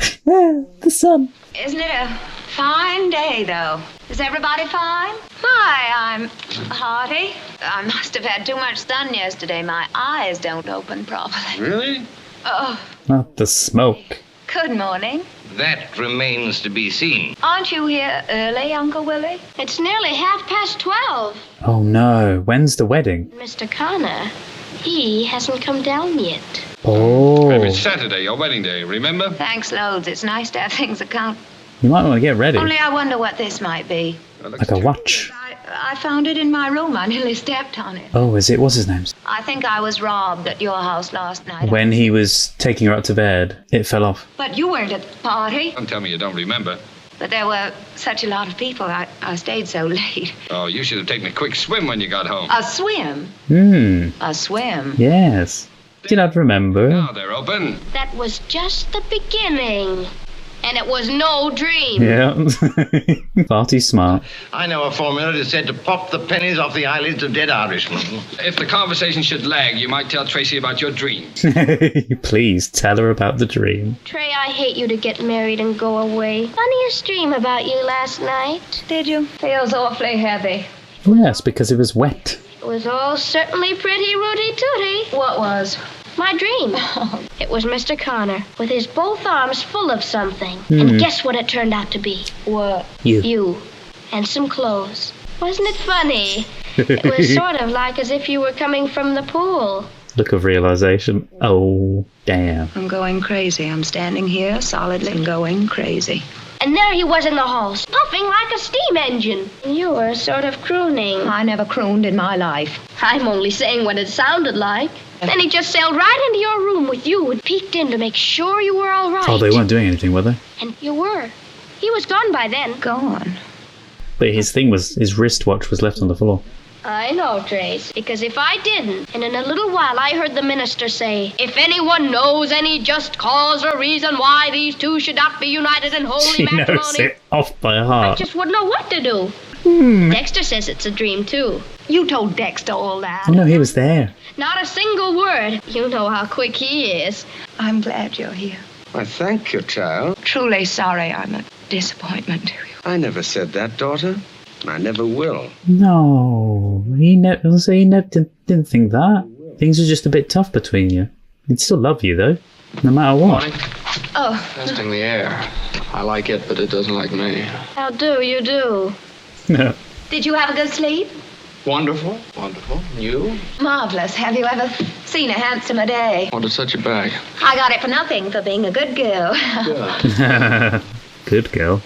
sun. Isn't it a fine day, though? Is everybody fine? Hi, I'm Hardy. I must have had too much sun yesterday. My eyes don't open properly. Really? Oh, Not the smoke. good morning. That remains to be seen. Aren't you here early, Uncle Willie? It's nearly 12:30. Oh no, when's the wedding? Mr. Connor, he hasn't come down yet. Oh, It's Saturday, your wedding day, remember? Thanks loads. It's nice to have things that count. you might want to get ready. Only I wonder what this might be. Like a watch. I found it in my room. I nearly stepped on it. Oh, is it? What's his name? I think I was robbed at your house last night. When he was taking her up to bed, it fell off. But you weren't at the party. Don't tell me you don't remember. But there were such a lot of people. I stayed so late. Oh, you should have taken a quick swim when you got home. A swim? A swim? Yes. Did I remember? Now they're open. That was just the beginning. And it was no dream. Yeah. Far too smart. I know a formula that's said to pop the pennies off the eyelids of dead Irishmen. If the conversation should lag, you might tell Tracy about your dream. Please tell her about the dream. Trey, I hate you to get married and go away. Funniest dream about you last night. Did you? Feels awfully heavy. Oh, yes, because it was wet. It was all certainly pretty rooty-tooty. What was? My dream. It was Mr. Connor, with his both arms full of something. And guess what it turned out to be? What? You. And some clothes. Wasn't it funny? It was sort of like as if you were coming from the pool. Look of realization. Oh, damn. I'm going crazy. I'm standing here solidly and going crazy. And there he was in the halls, puffing like a steam engine. And you were sort of crooning. I never crooned in my life. I'm only saying what it sounded like. Then he just sailed right into your room with you and peeked in to make sure you were all right. Oh, they weren't doing anything, were they? And you were. He was gone by then. Gone? But his thing was, his wristwatch was left on the floor. I know, Trace, because if I didn't, and in a little while I heard the minister say, if anyone knows any just cause or reason why these two should not be united in holy She matrimony, knows it off by I heart. just wouldn't know what to do. Dexter says it's a dream, too. You told Dexter all that. Oh, no, he was there. Not a single word. You know how quick he is. I'm glad you're here. Why, thank you, child. Truly sorry I'm a disappointment to you. I never said that, daughter. I never will. No, he never didn't think that. Things were just a bit tough between you. He'd still love you, though, no matter what. Morning. Oh. Testing the air. I like it, but it doesn't like me. How do you do? No. Did you have a good sleep? Wonderful, wonderful. You? Marvelous. Have you ever seen a handsomer day? What did such a bag? I got it for nothing for being a good girl. Good. Good girl.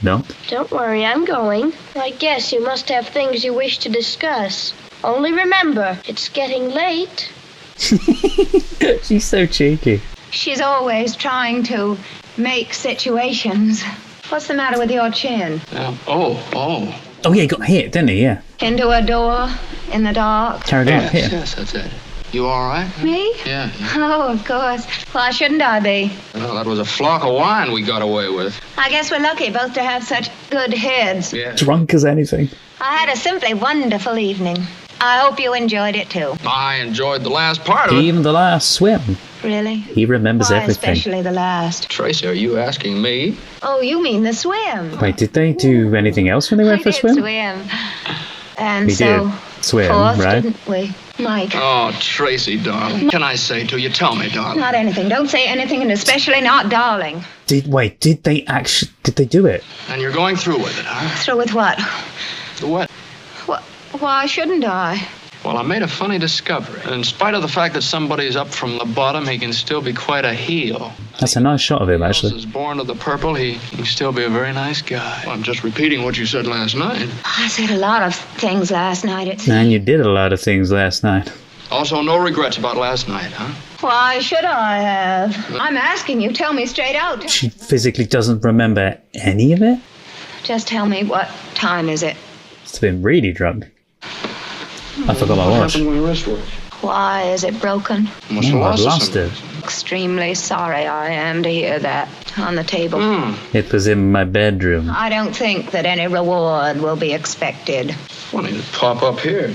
No? Don't worry, I'm going. I guess you must have things you wish to discuss. Only remember, it's getting late. She's so cheeky. She's always trying to make situations. What's the matter with your chin? Oh. Oh, yeah, he got hit, didn't he? Yeah. Into a door in the dark. Carried on here. Yes, that's it. You all right? Me? Yeah. Oh, of course. Why shouldn't I be? Well, that was a flock of wine we got away with. I guess we're lucky both to have such good heads. Yeah. Drunk as anything. I had a simply wonderful evening. I hope you enjoyed it too. I enjoyed the last part of it. Even the last swim. Really? He remembers Why everything. especially the last? Tracy, are you asking me? Oh, you mean the swim? Wait, did they do anything else when they went for a did swim? swim. And We so did swim, forth, right? didn't we? Mike. Oh, Tracy, darling. What can I say to you? Tell me, darling. Not anything. Don't say anything, and especially not darling. Did they do it? And you're going through with it, huh? Through with what? What? Why shouldn't I? Well, I made a funny discovery. In spite of the fact that somebody's up from the bottom, he can still be quite a heel. That's a nice shot of him, actually. Is born to the purple, he can still be a very nice guy. Well, I'm just repeating what you said last night. I said a lot of things last night. And you did a lot of things last night. Also, no regrets about last night, huh? Why should I have? I'm asking you. Tell me straight out. She physically doesn't remember any of it? Just tell me, what time is it? It's been really drunk. I forgot my watch. What happened with your wristwatch? Why is it broken? Must have I've lost something. it. Extremely sorry I am to hear that. On the table. It was in my bedroom. I don't think that any reward will be expected. Funny to pop up here.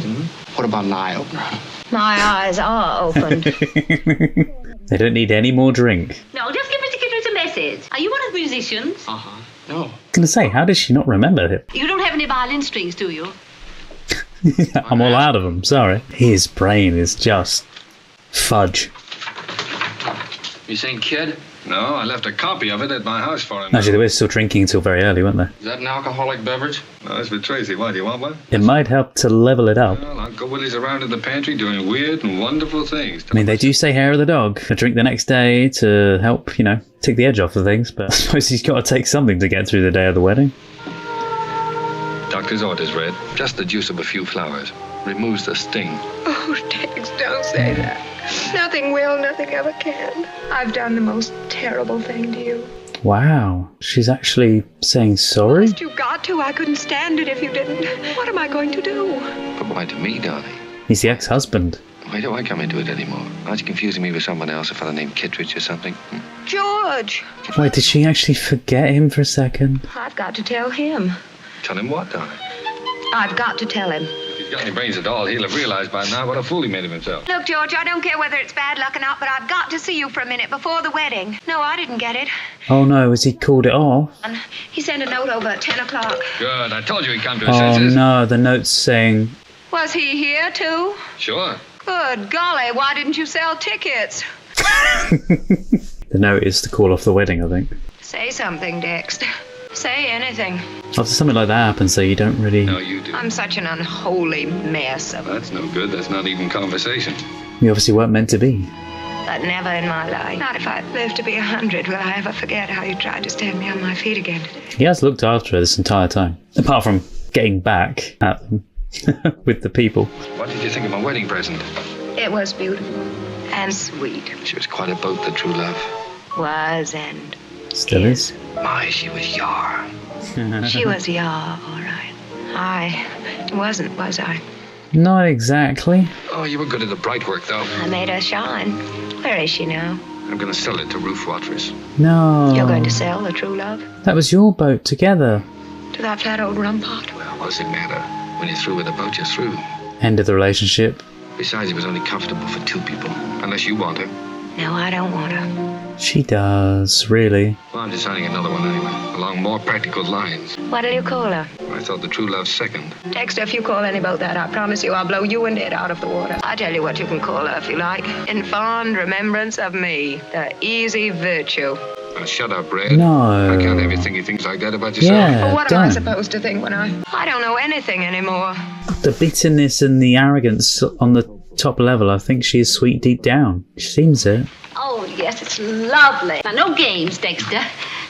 What about an eye opener? My eyes are opened. They don't need any more drink. No, just give Mr. Kittredge a message. Are you one of the musicians? Uh-huh. No. I was going to say, how does she not remember him? You don't have any violin strings, do you? I'm all out of them, sorry. His brain is just fudge. You seen Kid? No, I left a copy of it at my house for him. Actually, they were still drinking until very early, weren't they? Is that an alcoholic beverage? No, that's for Tracy. Why, do you want one? It might help to level it up. Well, Uncle Willie's around in the pantry doing weird and wonderful things. I mean, they do say hair of the dog. A drink the next day to help, take the edge off of things. But I suppose he's got to take something to get through the day of the wedding. doctor's orders read. Just the juice of a few flowers. Removes the sting. Oh, Tex, don't say that. Nothing will, nothing ever can. I've done the most terrible thing to you. Wow, she's actually saying sorry? You got to. I couldn't stand it if you didn't. What am I going to do? But why to me, darling? He's the ex-husband. Why do I come into it anymore? Aren't you confusing me with someone else, a fellow named Kittredge or something? George! Wait, did she actually forget him for a second? I've got to tell him. Tell him what, darling? I've got to tell him. If he's got any brains at all, he'll have realized by now what a fool he made of himself. Look, George, I don't care whether it's bad luck or not, but I've got to see you for a minute before the wedding. No, I didn't get it. Oh no, has he called it off? He sent a note over at 10 o'clock. Good, I told you he'd come to his Oh senses. no, the note's saying... Was he here, too? Sure. Good golly, why didn't you sell tickets? The note is to call off the wedding, I think. Say something, Dexter. Say anything. After something like that happens, though, you don't really... No, you do. I'm such an unholy mess. That's no good. That's not even conversation. We obviously weren't meant to be. But never in my life. Not if I live to be 100 will I ever forget how you tried to stand me on my feet again today. He has looked after her this entire time. Apart from getting back at them with the people. What did you think of my wedding present? It was beautiful and sweet. She was quite a boat, the true love. Was and Still is. My, she was yar. she was all right. I wasn't, was I? Not exactly. Oh, you were good at the bright work, though. I made her shine. Where is she now? I'm going to sell it to Roof Watchers. No. You're going to sell the true love? That was your boat together. To that fat old rum pot? Well, what does it matter? When you're through with the boat, you're through. End of the relationship. Besides, it was only comfortable for two people. Unless you want her. No, I don't want her. She does, really. Well, I'm deciding another one anyway. Along more practical lines. What'll you call her? I thought the true love's second. Dexter, if you call any about that, I promise you I'll blow you and Ed out of the water. I tell you what you can call her if you like. In fond remembrance of me, the easy virtue. Now, shut up, Red. No. I can't have you thinking things like that about yourself. Yeah, Well, what am I don't. supposed to think when I don't know anything anymore? The bitterness and the arrogance on the top level, I think she is sweet deep down. She seems it. Oh, yes, it's lovely. Now, no games, Dexter.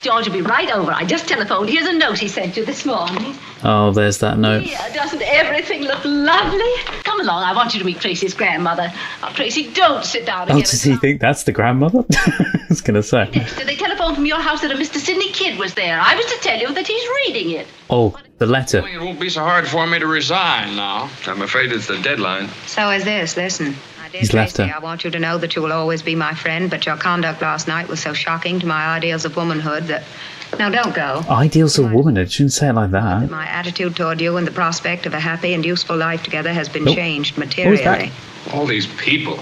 George will be right over. I just telephoned. Here's a note he sent you this morning. Oh, there's that note. Yeah, doesn't everything look lovely? Come along, I want you to meet Tracy's grandmother. Oh, Tracy, don't sit down Oh, again. does he think that's the grandmother? I was going to say. Dexter, they telephoned from your house that a Mr. Sidney Kidd was there. I was to tell you that he's reading it. Oh, the letter. It won't be so hard for me to resign now. I'm afraid it's the deadline. So is this. Listen. Dear He's left Tracy, her. I want you to know that you will always be my friend, but your conduct last night was so shocking to my ideals of womanhood that... Now, don't go. Ideals of womanhood. Shouldn't say it like that. My attitude toward you and the prospect of a happy and useful life together has been Oh. changed What was that? materially. All these people.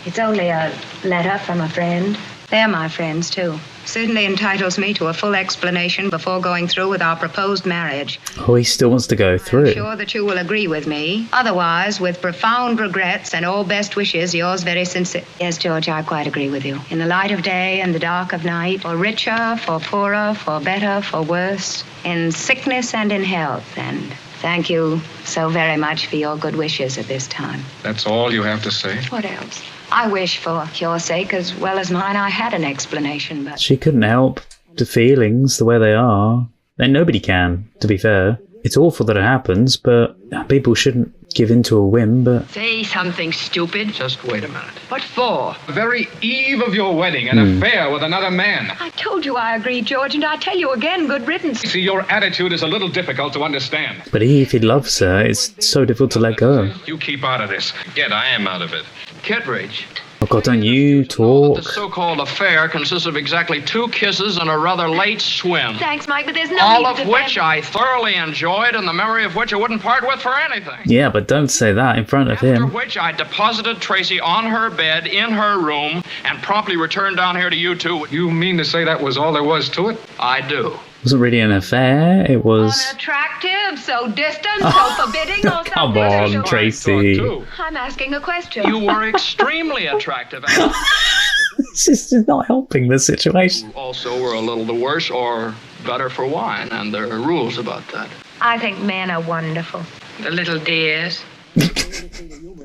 It's only a letter from a friend. They're my friends, too. Certainly entitles me to a full explanation before going through with our proposed marriage. Oh, he still wants to go through. I'm sure that you will agree with me. Otherwise, with profound regrets and all best wishes, yours very sincere. Yes, George, I quite agree with you. In the light of day and the dark of night, for richer, for poorer, for better, for worse, in sickness and in health. And thank you so very much for your good wishes at this time. That's all you have to say? What else? I wish for your sake as well as mine I had an explanation, but... She couldn't help the feelings the way they are. And nobody can, to be fair. It's awful that it happens, but people shouldn't give in to a whim, but... Say something stupid. Just wait a minute. What for? The very eve of your wedding, an affair with another man. I told you I agreed, George, and I tell you again, good riddance. See, your attitude is a little difficult to understand. But if he loves her, it's so difficult to let go. You keep out of this. Yet I am out of it. Kittredge. Oh God, don't you talk. The so-called affair consists of exactly 2 kisses and a rather late swim. Thanks, Mike, but there's no All need of to which I thoroughly enjoyed and the memory of which I wouldn't part with for anything. Yeah, but don't say that in front of After him. which I deposited Tracy on her bed in her room and promptly returned down here to you two. You mean to say that was all there was to it? I do. It wasn't really an affair, it was... Unattractive, so distant, so forbidding, or Come something. on, Tracy. I'm asking a question. You were extremely attractive. It's just not helping the situation. Also were a little the worse or better for wine, and there are rules about that. I think men are wonderful. The little dears.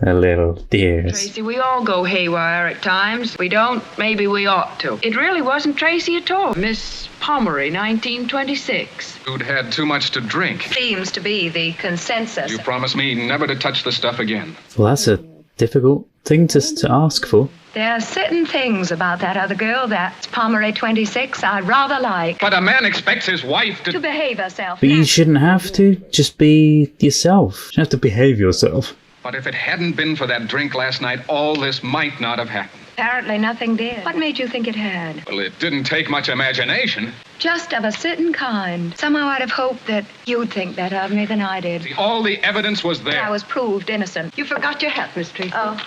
A little dears. Tracy, we all go haywire at times. We don't, maybe we ought to. It really wasn't Tracy at all. Miss Pomeroy, 1926. You'd had too much to drink. Seems to be the consensus. You promised me never to touch the stuff again. Well, that's a difficult thing to ask for. There are certain things about that other girl, that's Pomeroy 26, I rather like. But a man expects his wife To behave herself. But you shouldn't have to. Just be yourself. You don't have to behave yourself. But if it hadn't been for that drink last night, all this might not have happened. Apparently nothing did. What made you think it had? Well, it didn't take much imagination. Just of a certain kind. Somehow I'd have hoped that you'd think better of me than I did. All the evidence was there. I was proved innocent. You forgot your hat, Miss Tracy. Oh.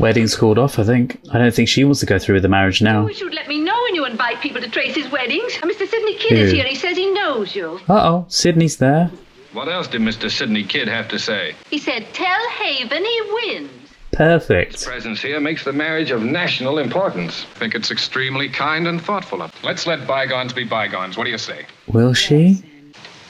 Wedding's called off, I think. I don't think she wants to go through with the marriage now. You should let me know when you invite people to Tracy's weddings. Mr. Sidney Kidd is Who? here. He says he knows you. Uh-oh, Sydney's there. What else did Mr. Sidney Kidd have to say? He said, tell Haven he wins. Perfect. His presence here makes the marriage of national importance. I think it's extremely kind and thoughtful of him. Let's let bygones be bygones. What do you say? Will she?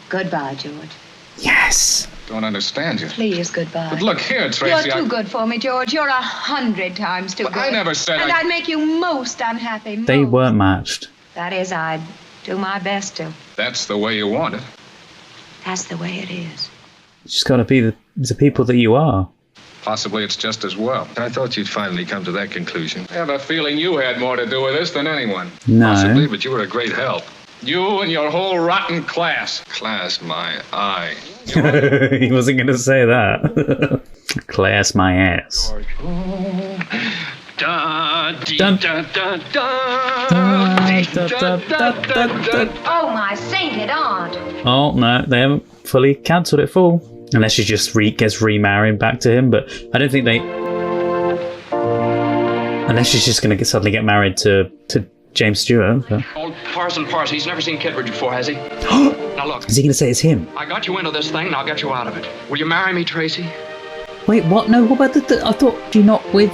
Goodbye, George. Yes. Don't understand you. Please, goodbye. But look here, Tracy. You're too good for me, George. You're 100 times too But good. I never said And I- I'd make you most unhappy. They weren't matched. That is, I'd do my best to. That's the way you want it. That's the way it is. You just gotta be the people that you are. Possibly it's just as well. I thought you'd finally come to that conclusion. I have a feeling you had more to do with this than anyone. No. Possibly, but you were a great help. You and your whole rotten class. Class my eye. He wasn't gonna say that. Class my ass. Oh, my sainted aunt. Oh no, they haven't fully cancelled it full. Unless she just gets remarried back to him, but I don't think they. Unless she's just gonna suddenly get married to James Stewart. But... Old Parson Parson, he's never seen Kidbridge before, has he? Now look. Is he gonna say it's him? I got you into this thing, and I'll get you out of it. Will you marry me, Tracy? Wait, what? No, what about I thought you're not with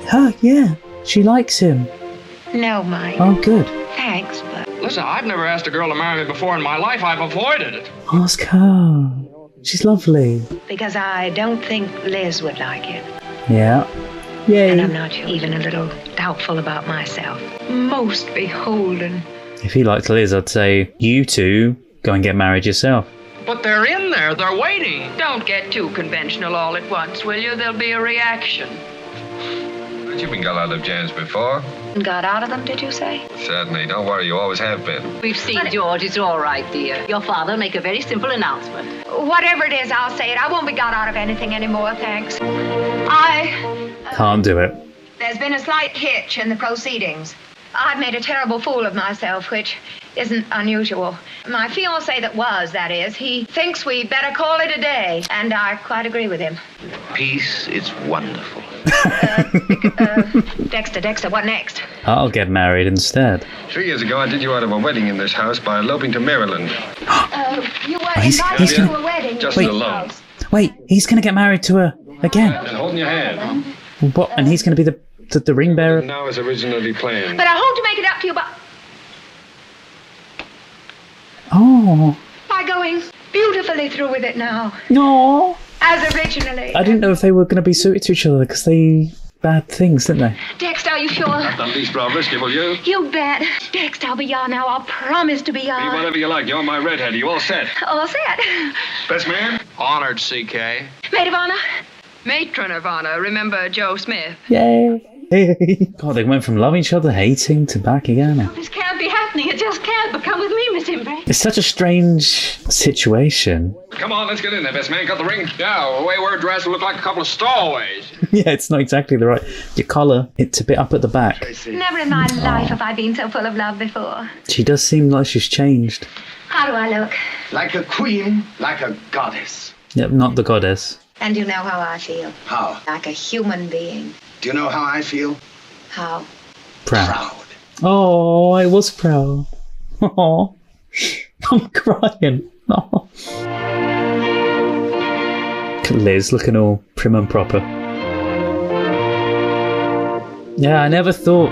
her. Yeah, she likes him. No, Mike. Oh, good. Thanks, but... Listen, I've never asked a girl to marry me before in my life. I've avoided it. Ask her. She's lovely. Because I don't think Liz would like it. Yeah. Yay. And I'm not even a little doubtful about myself. Most beholden. If he liked Liz, I'd say, you two go and get married yourself. But they're in there. They're waiting. Don't get too conventional all at once, will you? There'll be a reaction. You've been got out of jams before. Got out of them, did you say? Certainly. Don't worry, you always have been. We've seen George. It's all right, dear. Your father will make a very simple announcement. Whatever it is, I'll say it. I won't be got out of anything anymore, thanks. Can't do it. There's been a slight hitch in the proceedings. I've made a terrible fool of myself, which isn't unusual. My fiancé that is, he thinks we better call it a day, and I quite agree with him. Peace is wonderful. Dexter, what next? I'll get married instead. 3 years ago, I did you out of a wedding in this house by eloping to Maryland. You were He's invited gonna- to a wedding. Just Wait. alone. Wait, he's gonna get married to her again. And holding your hand. What? And he's gonna be the ring bearer? Now as originally planned. But I hope to make it up to you Oh. by going beautifully through with it now, No. as originally. I didn't know if they were gonna be suited to each other because they bad things, didn't they? Dexter, are you sure? Not the least bit risky, will you? You bet. Dexter, I'll be yours now. I'll promise to be Be yours. whatever you like. You're my redhead. You all set? All set. Best man? Honored, CK. Maid of honor? Matron of honor. Remember Joe Smith? Yay. God, they went from loving each other, hating, to back again. This can't be happening. It just can't. But come with me, Miss Imbray. It's such a strange situation. Come on, let's get in there, best man. Got the ring? Yeah, the way we're dressed, we look like a couple of stowaways. Yeah, it's not exactly the right. Your collar, it's a bit up at the back. Never in my life have I been so full of love before. She does seem like she's changed. How do I look? Like a queen, like a goddess. Yep, not the goddess. And you know how I feel. How? Like a human being. Do you know how I feel? How? Proud. Oh, I was proud. Oh, I'm crying. Oh. Liz looking all prim and proper. Yeah, I never thought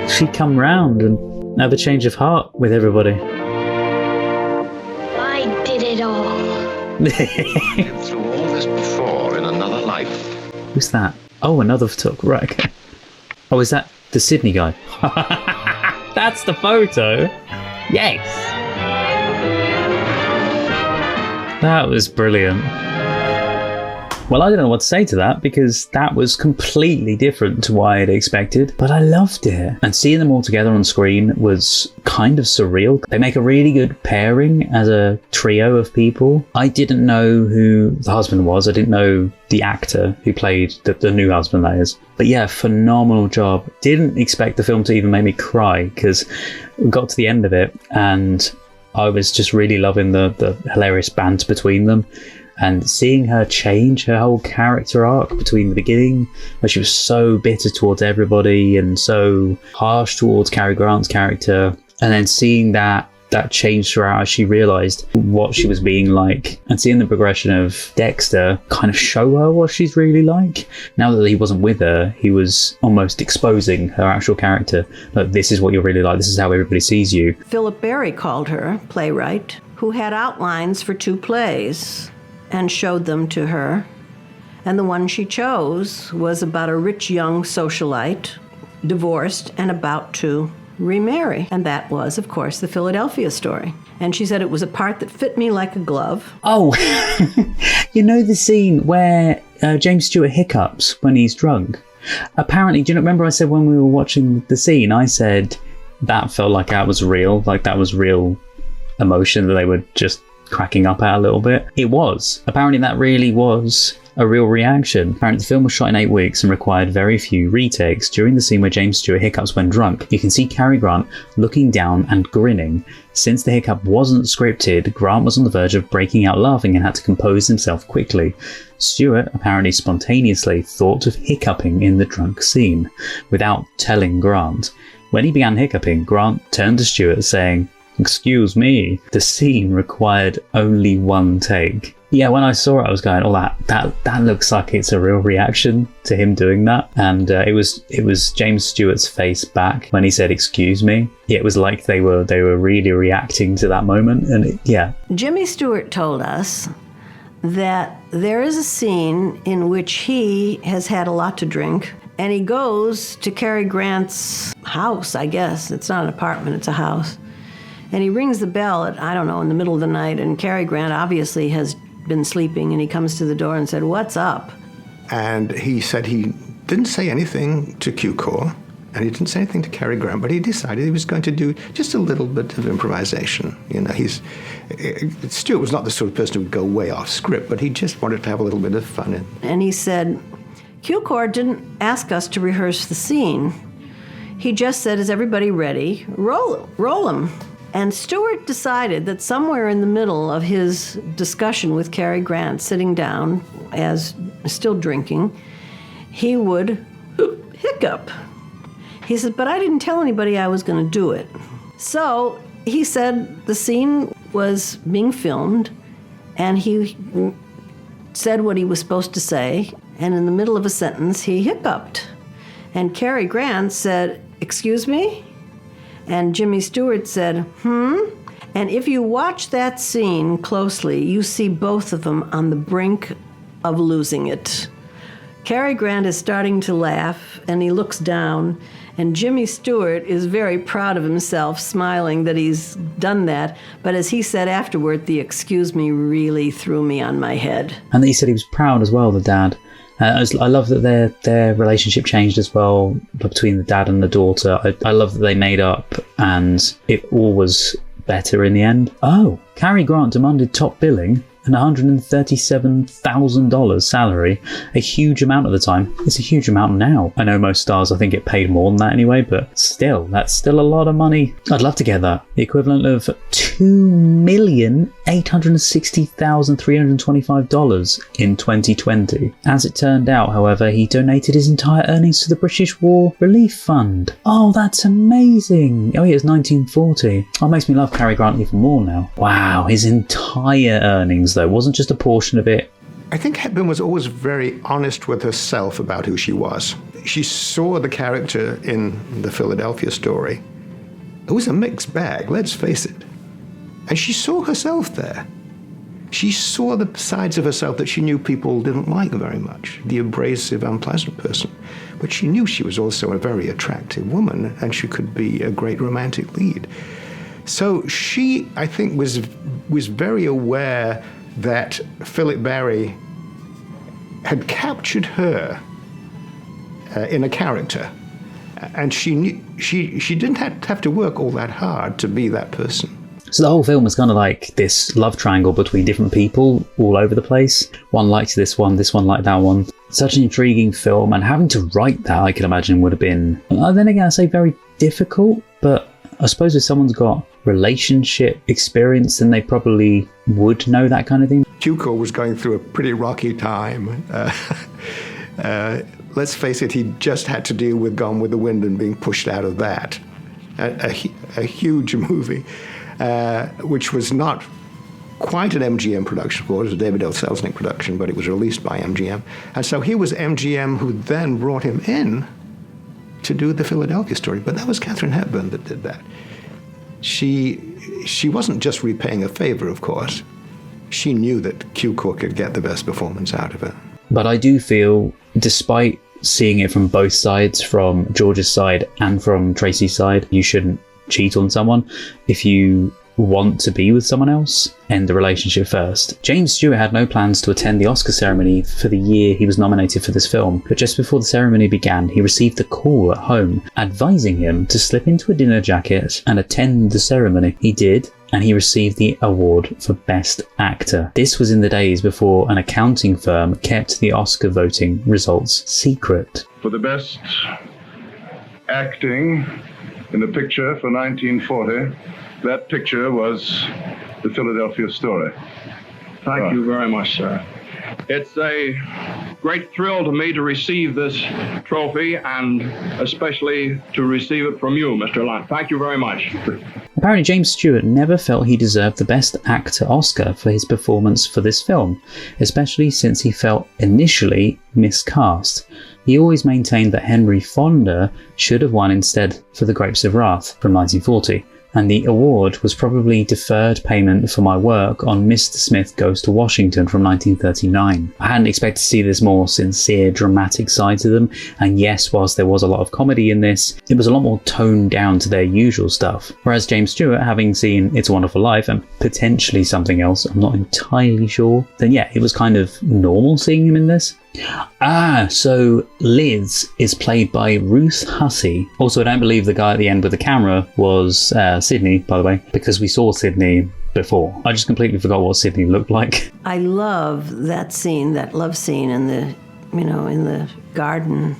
she'd come round and have a change of heart with everybody. I did it all. Lived through all this before in another life. Who's that? Oh, another photographer. Right, okay. Oh, is that the Sydney guy? That's the photo. Yes. That was brilliant. Well, I don't know what to say to that because that was completely different to what I had expected, but I loved it. And seeing them all together on screen was kind of surreal. They make a really good pairing as a trio of people. I didn't know who the husband was. I didn't know the actor who played the new husband, that is. But yeah, phenomenal job. Didn't expect the film to even make me cry because we got to the end of it and I was just really loving the hilarious banter between them. And seeing her change her whole character arc between the beginning, where she was so bitter towards everybody and so harsh towards Cary Grant's character, and then seeing that change throughout as she realised what she was being like, and seeing the progression of Dexter kind of show her what she's really like. Now that he wasn't with her, he was almost exposing her actual character. Like, this is what you're really like, this is how everybody sees you. Philip Barry called her, playwright, who had outlines for 2 plays and showed them to her. And the one she chose was about a rich young socialite, divorced and about to remarry. And that was, of course, the Philadelphia Story. And she said it was a part that fit me like a glove. Oh, you know the scene where James Stewart hiccups when he's drunk? Apparently, do you remember I said when we were watching the scene, I said that felt like that was real, like that was real emotion that they were just cracking up at a little bit. It was. Apparently that really was a real reaction. Apparently the film was shot in 8 weeks and required very few retakes. During the scene where James Stewart hiccups when drunk, you can see Cary Grant looking down and grinning. Since the hiccup wasn't scripted, Grant was on the verge of breaking out laughing and had to compose himself quickly. Stewart apparently spontaneously thought of hiccuping in the drunk scene, without telling Grant. When he began hiccuping, Grant turned to Stewart saying, "Excuse me." The scene required only 1 take. Yeah, when I saw it, I was going, "Oh, that looks like it's a real reaction to him doing that." And it was James Stewart's face back when he said, "Excuse me." Yeah, it was like they were really reacting to that moment, and yeah. Jimmy Stewart told us that there is a scene in which he has had a lot to drink, and he goes to Cary Grant's house. I guess it's not an apartment; it's a house. And he rings the bell at, I don't know, in the middle of the night, and Cary Grant obviously has been sleeping, and he comes to the door and said, "What's up?" And he said he didn't say anything to Cukor, and he didn't say anything to Cary Grant, but he decided he was going to do just a little bit of improvisation. You know, Stewart was not the sort of person who would go way off script, but he just wanted to have a little bit of fun. And he said, "Cukor didn't ask us to rehearse the scene. He just said, 'Is everybody ready? Roll him.'" And Stewart decided that somewhere in the middle of his discussion with Cary Grant, sitting down as still drinking, he would hiccup. He said, "But I didn't tell anybody I was going to do it." So he said the scene was being filmed, and he said what he was supposed to say, and in the middle of a sentence, he hiccuped. And Cary Grant said, "Excuse me?" And Jimmy Stewart said, And if you watch that scene closely, you see both of them on the brink of losing it. Cary Grant is starting to laugh, and he looks down, and Jimmy Stewart is very proud of himself, smiling that he's done that. But as he said afterward, the "excuse me" really threw me on my head. And he said he was proud as well, the dad. I love that their relationship changed as well between the dad and the daughter. I love that they made up and it all was better in the end. Oh, Cary Grant demanded top billing and $137,000 salary, a huge amount at the time. It's a huge amount now. I know most stars, I think, get paid more than that anyway, but still, that's still a lot of money. I'd love to get that. The equivalent of $2,860,325 in 2020. As it turned out, however, he donated his entire earnings to the British War Relief Fund. Oh, that's amazing. Oh, yeah, it was 1940. Oh, it makes me love Cary Grant even more now. Wow, his entire earnings, though, wasn't just a portion of it. I think Hepburn was always very honest with herself about who she was. She saw the character in the Philadelphia Story. It was a mixed bag, let's face it. And she saw herself there. She saw the sides of herself that she knew people didn't like very much, the abrasive, unpleasant person. But she knew she was also a very attractive woman, and she could be a great romantic lead. So she, I think, was very aware that Philip Barry had captured her in a character, and she knew she didn't have to work all that hard to be that person. So the whole film was kind of like this love triangle between different people all over the place. One liked this one liked that one. Such an intriguing film, and having to write that, I can imagine, would have been, then again, I say very difficult, but I suppose if someone's got relationship experience, then they probably would know that kind of thing. Cukor was going through a pretty rocky time. Let's face it, he just had to deal with Gone with the Wind and being pushed out of that. A huge movie, which was not quite an MGM production, of course. It was a David L. Selznick production, but it was released by MGM. And so he was MGM who then brought him in to do the Philadelphia story. But that was Katharine Hepburn that did that. She wasn't just repaying a favor, of course. She knew that Cukor could get the best performance out of her. But I do feel, despite seeing it from both sides, from George's side and from Tracy's side, you shouldn't cheat on someone. If you want to be with someone else, end the relationship first. James Stewart had no plans to attend the Oscar ceremony for the year he was nominated for this film, but just before the ceremony began, he received a call at home advising him to slip into a dinner jacket and attend the ceremony. He did, and he received the award for Best Actor. This was in the days before an accounting firm kept the Oscar voting results secret. For the best acting in a picture for 1940, that picture was The Philadelphia Story. Thank you very much, sir. It's a great thrill to me to receive this trophy, and especially to receive it from you, Mr. Lunt. Thank you very much. Apparently James Stewart never felt he deserved the Best Actor Oscar for his performance for this film, especially since he felt initially miscast. He always maintained that Henry Fonda should have won instead for The Grapes of Wrath from 1940. And the award was probably deferred payment for my work on Mr. Smith Goes to Washington from 1939. I hadn't expected to see this more sincere, dramatic side to them, and yes, whilst there was a lot of comedy in this, it was a lot more toned down to their usual stuff. Whereas James Stewart, having seen It's a Wonderful Life and potentially something else, I'm not entirely sure, then yeah, it was kind of normal seeing him in this. So Liz is played by Ruth Hussey. Also, I don't believe the guy at the end with the camera was Sydney, by the way, because we saw Sydney before. I just completely forgot what Sydney looked like. I love that scene, that love scene in the, in the garden.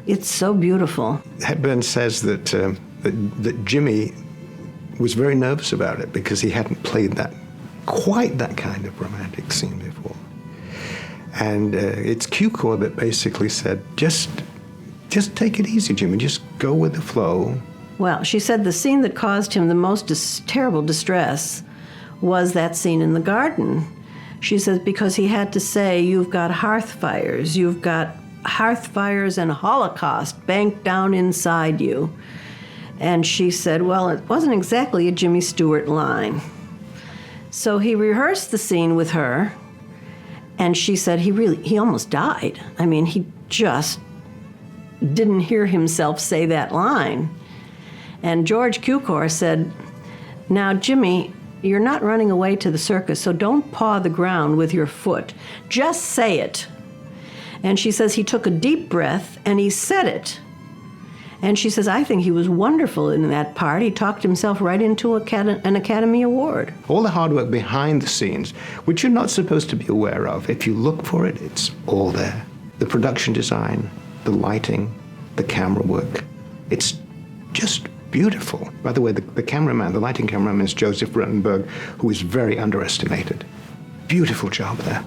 It's so beautiful. Hepburn says that Jimmy was very nervous about it because he hadn't played quite that kind of romantic scene before. And it's Cukor that basically said, just take it easy, Jimmy. Just go with the flow. Well, she said the scene that caused him the most terrible distress was that scene in the garden. She says because he had to say, you've got hearth fires and Holocaust banked down inside you. And she said, well, it wasn't exactly a Jimmy Stewart line. So he rehearsed the scene with her. And she said he almost died. I mean, he just didn't hear himself say that line. And George Cukor said, now, Jimmy, you're not running away to the circus, so don't paw the ground with your foot. Just say it. And she says he took a deep breath and he said it. And she says, I think he was wonderful in that part. He talked himself right into an Academy Award. All the hard work behind the scenes, which you're not supposed to be aware of. If you look for it, it's all there. The production design, the lighting, the camera work. It's just beautiful. By the way, the lighting cameraman is Joseph Ruttenberg, who is very underestimated. Beautiful job there.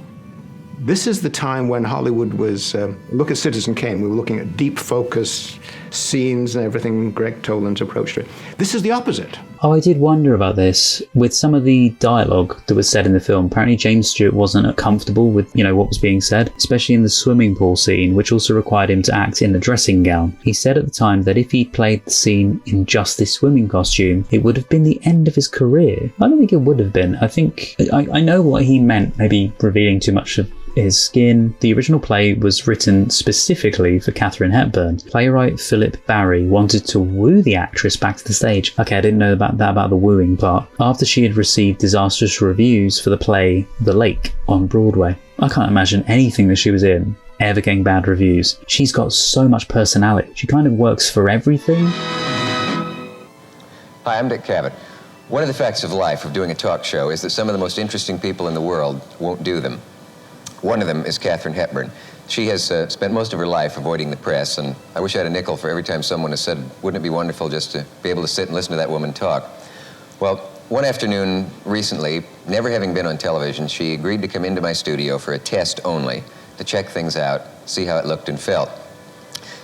This is the time when Hollywood was, look at Citizen Kane, we were looking at deep focus scenes and everything, Greg Toland's approach to it. This is the opposite. Oh, I did wonder about this. With some of the dialogue that was said in the film, apparently James Stewart wasn't comfortable with, what was being said, especially in the swimming pool scene, which also required him to act in a dressing gown. He said at the time that if he'd played the scene in just this swimming costume, it would have been the end of his career. I don't think it would have been. I know what he meant, maybe revealing too much of his skin. The original play was written specifically for Katharine Hepburn. Playwright Philip Barry wanted to woo the actress back to the stage. Okay, I didn't know about the wooing part. After she had received disastrous reviews for the play The Lake on Broadway. I can't imagine anything that she was in ever getting bad reviews. She's got so much personality. She kind of works for everything. Hi, I'm Dick Cavett. One of the facts of life of doing a talk show is that some of the most interesting people in the world won't do them. One of them is Katharine Hepburn. She has spent most of her life avoiding the press, and I wish I had a nickel for every time someone has said, wouldn't it be wonderful just to be able to sit and listen to that woman talk? Well, one afternoon recently, never having been on television, she agreed to come into my studio for a test only, to check things out, see how it looked and felt.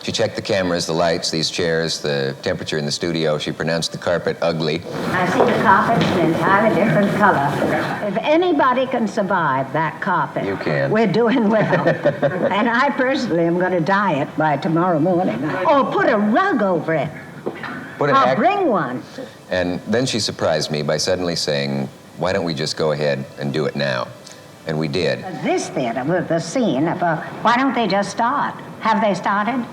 She checked the cameras, the lights, these chairs, the temperature in the studio. She pronounced the carpet ugly. I see the carpet's an entirely different color. If anybody can survive that carpet, you can. We're doing well. And I personally am going to dye it by tomorrow morning. Or put a rug over it. I'll bring one. And then she surprised me by suddenly saying, why don't we just go ahead and do it now? And we did. This theater with the scene, why don't they just start? Have they started?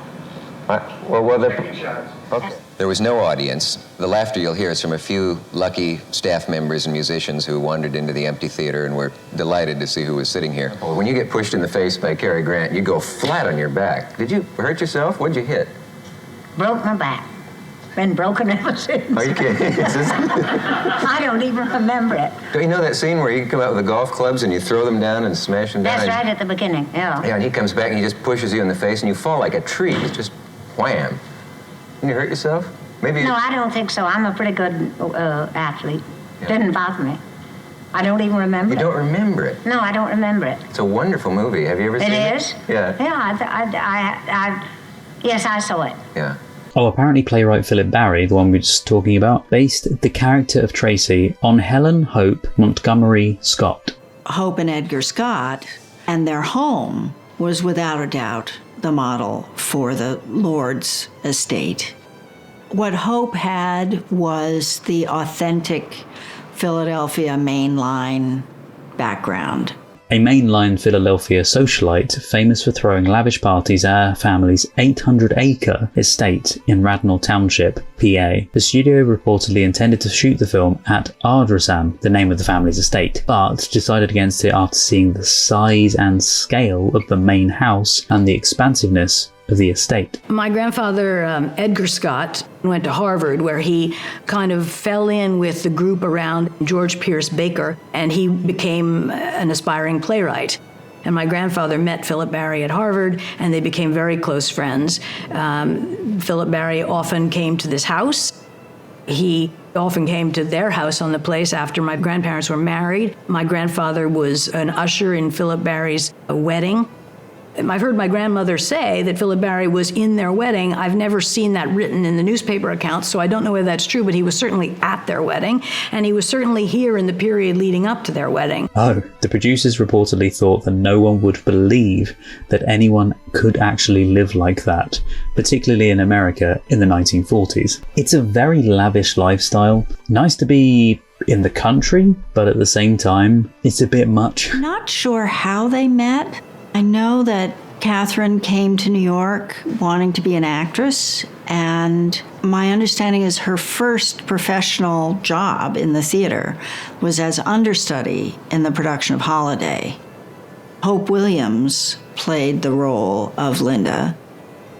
Okay. There was no audience. The laughter you'll hear is from a few lucky staff members and musicians who wandered into the empty theater and were delighted to see who was sitting here. When you get pushed in the face by Cary Grant, you go flat on your back. Did you hurt yourself? What'd you hit? Broke my back. Been broken ever since. Are you kidding? I don't even remember it. Don't you know that scene where you come out with the golf clubs and you throw them down and smash them down? That's right at the beginning, yeah. Yeah, and he comes back and he just pushes you in the face and you fall like a tree. It's just wham. Didn't you hurt yourself? Maybe. No, I don't think so. I'm a pretty good athlete. Yeah. Didn't bother me. I don't even remember it. You don't remember it? No, I don't remember it. It's a wonderful movie. Have you ever seen it? It is? Yeah. Yeah, yes, I saw it. Yeah. Oh, apparently playwright Philip Barry, the one we were just talking about, based the character of Tracy on Helen Hope Montgomery Scott. Hope and Edgar Scott, and their home was without a doubt the model for the Lord's estate. What Hope had was the authentic Philadelphia mainline background. A mainline Philadelphia socialite famous for throwing lavish parties at her family's 800-acre estate in Radnor Township, PA. The studio reportedly intended to shoot the film at Ardrossan, the name of the family's estate, but decided against it after seeing the size and scale of the main house and the expansiveness of the estate. My grandfather, Edgar Scott, went to Harvard, where he kind of fell in with the group around George Pierce Baker, and he became an aspiring playwright. And my grandfather met Philip Barry at Harvard, and they became very close friends. Philip Barry often came to this house. He often came to their house on the place after my grandparents were married. My grandfather was an usher in Philip Barry's wedding. I've heard my grandmother say that Philip Barry was in their wedding. I've never seen that written in the newspaper accounts, so I don't know whether that's true, but he was certainly at their wedding, and he was certainly here in the period leading up to their wedding. Oh, the producers reportedly thought that no one would believe that anyone could actually live like that, particularly in America in the 1940s. It's a very lavish lifestyle. Nice to be in the country, but at the same time, it's a bit much. Not sure how they met. I know that Katharine came to New York wanting to be an actress, and my understanding is her first professional job in the theater was as understudy in the production of Holiday. Hope Williams played the role of Linda,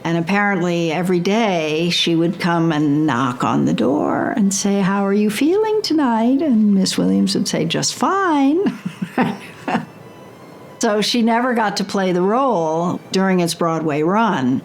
and apparently every day she would come and knock on the door and say, "How are you feeling tonight?" And Miss Williams would say, "Just fine." So she never got to play the role during its Broadway run.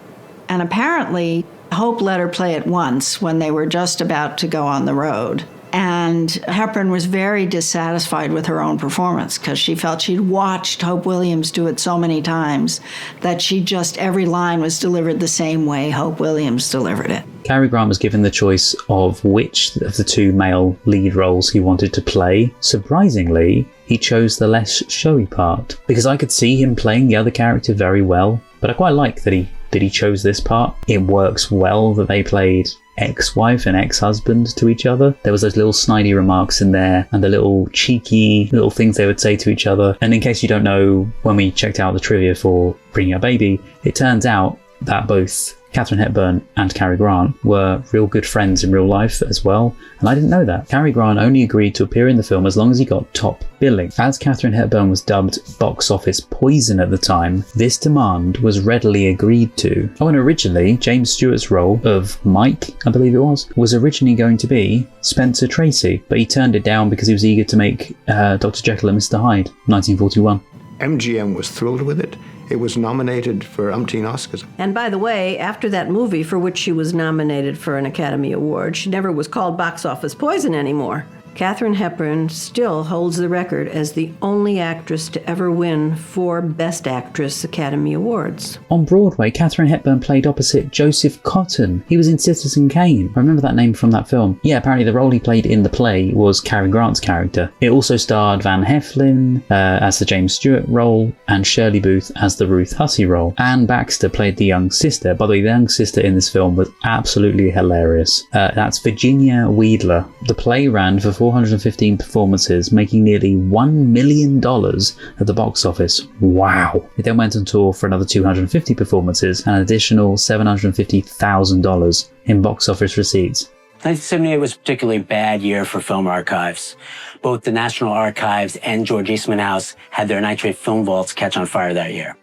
And apparently, Hope let her play it once when they were just about to go on the road. And Hepburn was very dissatisfied with her own performance because she felt she'd watched Hope Williams do it so many times that every line was delivered the same way Hope Williams delivered it. Cary Grant was given the choice of which of the two male lead roles he wanted to play. Surprisingly, he chose the less showy part, because I could see him playing the other character very well, but I quite like that he chose this part. It works well that they played ex-wife and ex-husband to each other. There was those little snidey remarks in there and the little cheeky little things they would say to each other. And in case you don't know, when we checked out the trivia for Bringing Up Baby, it turns out that both Katharine Hepburn and Cary Grant were real good friends in real life as well, and I didn't know that. Cary Grant only agreed to appear in the film as long as he got top billing. As Katharine Hepburn was dubbed box office poison at the time, this demand was readily agreed to. Oh, and originally, James Stewart's role of Mike, I believe it was originally going to be Spencer Tracy, but he turned it down because he was eager to make Dr. Jekyll and Mr. Hyde, 1941. MGM was thrilled with it. It was nominated for umpteen Oscars. And by the way, after that movie for which she was nominated for an Academy Award, she never was called box office poison anymore. Katharine Hepburn still holds the record as the only actress to ever win 4 Best Actress Academy Awards. On Broadway, Katharine Hepburn played opposite Joseph Cotton. He was in Citizen Kane. I remember that name from that film. Yeah, apparently the role he played in the play was Cary Grant's character. It also starred Van Heflin as the James Stewart role and Shirley Booth as the Ruth Hussey role. Anne Baxter played the young sister. By the way, the young sister in this film was absolutely hilarious. That's Virginia Weidler. The play ran for 415 performances, making nearly $1 million at the box office. Wow. It then went on tour for another 250 performances and an additional $750,000 in box office receipts. 1978 was a particularly bad year for film archives. Both the National Archives and George Eastman House had their nitrate film vaults catch on fire that year.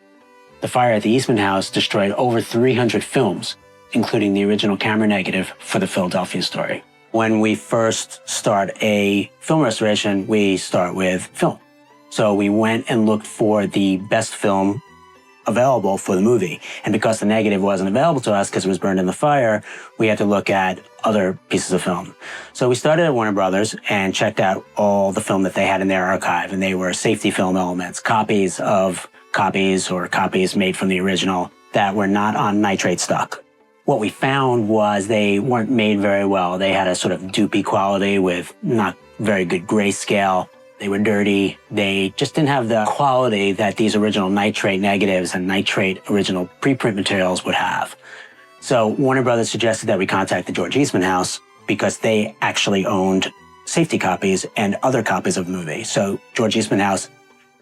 The fire at the Eastman House destroyed over 300 films, including the original camera negative for the Philadelphia story. When we first start a film restoration, we start with film. So we went and looked for the best film available for the movie. And because the negative wasn't available to us because it was burned in the fire, we had to look at other pieces of film. So we started at Warner Brothers and checked out all the film that they had in their archive. And they were safety film elements, copies of copies or copies made from the original that were not on nitrate stock. What we found was they weren't made very well. They had a sort of doopy quality with not very good grayscale. They were dirty. They just didn't have the quality that these original nitrate negatives and nitrate original preprint materials would have. So Warner Brothers suggested that we contact the George Eastman House because they actually owned safety copies and other copies of the movie. So George Eastman House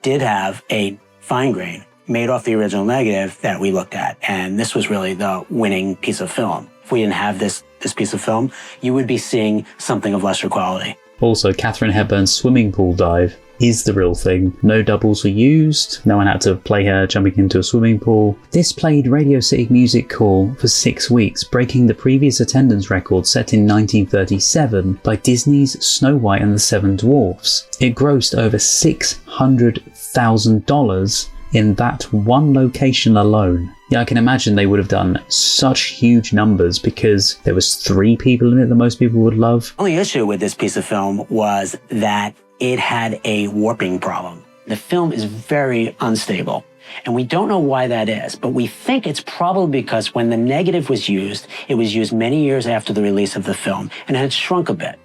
did have a fine grain made off the original negative that we looked at. And this was really the winning piece of film. If we didn't have this piece of film, you would be seeing something of lesser quality. Also, Katharine Hepburn's swimming pool dive is the real thing. No doubles were used. No one had to play her jumping into a swimming pool. This played Radio City Music Hall for 6 weeks, breaking the previous attendance record set in 1937 by Disney's Snow White and the Seven Dwarfs. It grossed over $600,000 in that one location alone. Yeah, I can imagine they would have done such huge numbers because there was 3 people in it that most people would love. The only issue with this piece of film was that it had a warping problem. The film is very unstable, and we don't know why that is, but we think it's probably because when the negative was used, it was used many years after the release of the film, and it had shrunk a bit.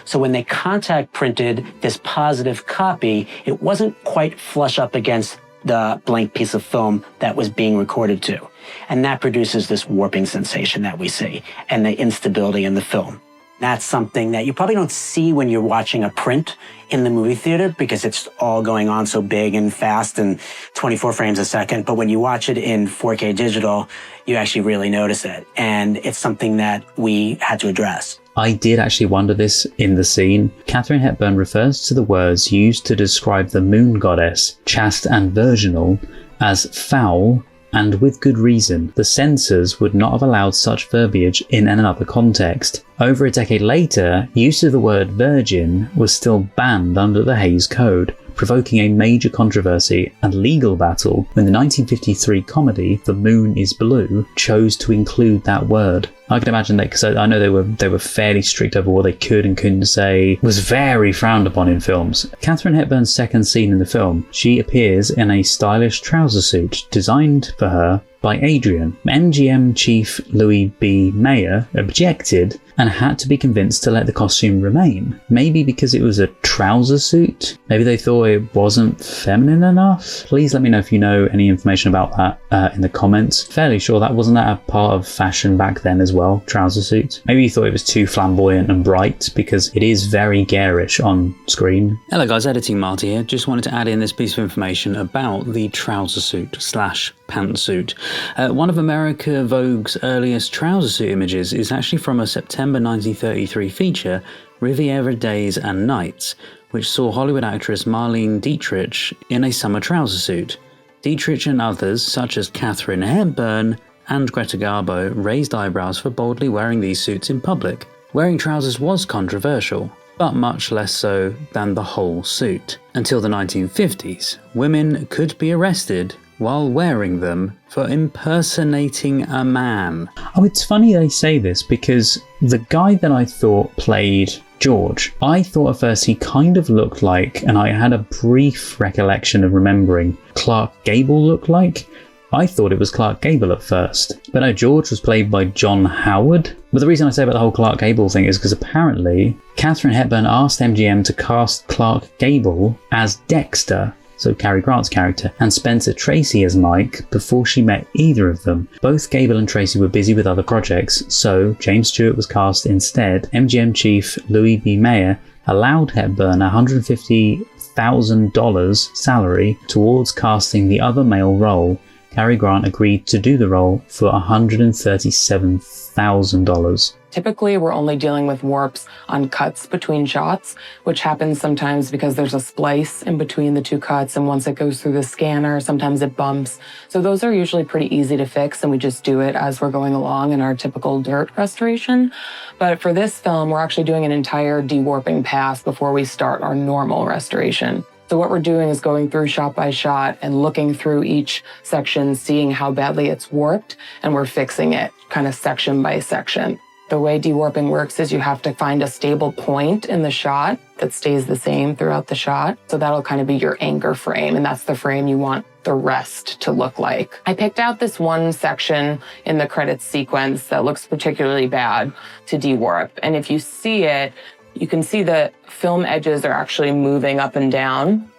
So when they contact printed this positive copy, it wasn't quite flush up against the blank piece of film that was being recorded to. And that produces this warping sensation that we see and the instability in the film. That's something that you probably don't see when you're watching a print in the movie theater because it's all going on so big and fast and 24 frames a second. But when you watch it in 4K digital, you actually really notice it. And it's something that we had to address. I did actually wonder this in the scene. Katharine Hepburn refers to the words used to describe the moon goddess, chaste and virginal, as foul, and with good reason. The censors would not have allowed such verbiage in another context. Over a decade later, use of the word virgin was still banned under the Hays Code, provoking a major controversy and legal battle when the 1953 comedy The Moon is Blue chose to include that word. I can imagine that, because I know they were fairly strict over what they could and couldn't say. It was very frowned upon in films. Katharine Hepburn's second scene in the film, she appears in a stylish trouser suit designed for her by Adrian. MGM chief Louis B. Mayer objected and had to be convinced to let the costume remain. Maybe because it was a trouser suit? Maybe they thought it wasn't feminine enough? Please let me know if you know any information about that in the comments. Fairly sure that wasn't a part of fashion back then as well, trouser suits. Maybe you thought it was too flamboyant and bright, because it is very garish on screen. Hello guys, Editing Marty here. Just wanted to add in this piece of information about the trouser suit / pantsuit. One of America Vogue's earliest trouser suit images is actually from a September 1933 feature, Riviera Days and Nights, which saw Hollywood actress Marlene Dietrich in a summer trouser suit. Dietrich and others, such as Katharine Hepburn and Greta Garbo, raised eyebrows for boldly wearing these suits in public. Wearing trousers was controversial, but much less so than the whole suit. Until the 1950s, women could be arrested while wearing them for impersonating a man. Oh, it's funny they say this, because the guy that I thought played George, I thought at first he kind of looked like, and I had a brief recollection of remembering, Clark Gable looked like. I thought it was Clark Gable at first, but no, George was played by John Howard. But the reason I say about the whole Clark Gable thing is because apparently Katharine Hepburn asked MGM to cast Clark Gable as Dexter, so Cary Grant's character, and Spencer Tracy as Mike before she met either of them. Both Gable and Tracy were busy with other projects, so James Stewart was cast instead. MGM chief Louis B. Mayer allowed Hepburn $150,000 salary towards casting the other male role. Cary Grant agreed to do the role for $137,000. Typically, we're only dealing with warps on cuts between shots, which happens sometimes because there's a splice in between the two cuts, and once it goes through the scanner, sometimes it bumps. So those are usually pretty easy to fix, and we just do it as we're going along in our typical dirt restoration. But for this film, we're actually doing an entire dewarping pass before we start our normal restoration. So what we're doing is going through shot by shot and looking through each section, seeing how badly it's warped, and we're fixing it kind of section by section. The way dewarping works is you have to find a stable point in the shot that stays the same throughout the shot. So that'll kind of be your anchor frame, and that's the frame you want the rest to look like. I picked out this one section in the credits sequence that looks particularly bad to dewarp. And if you see it, you can see the film edges are actually moving up and down.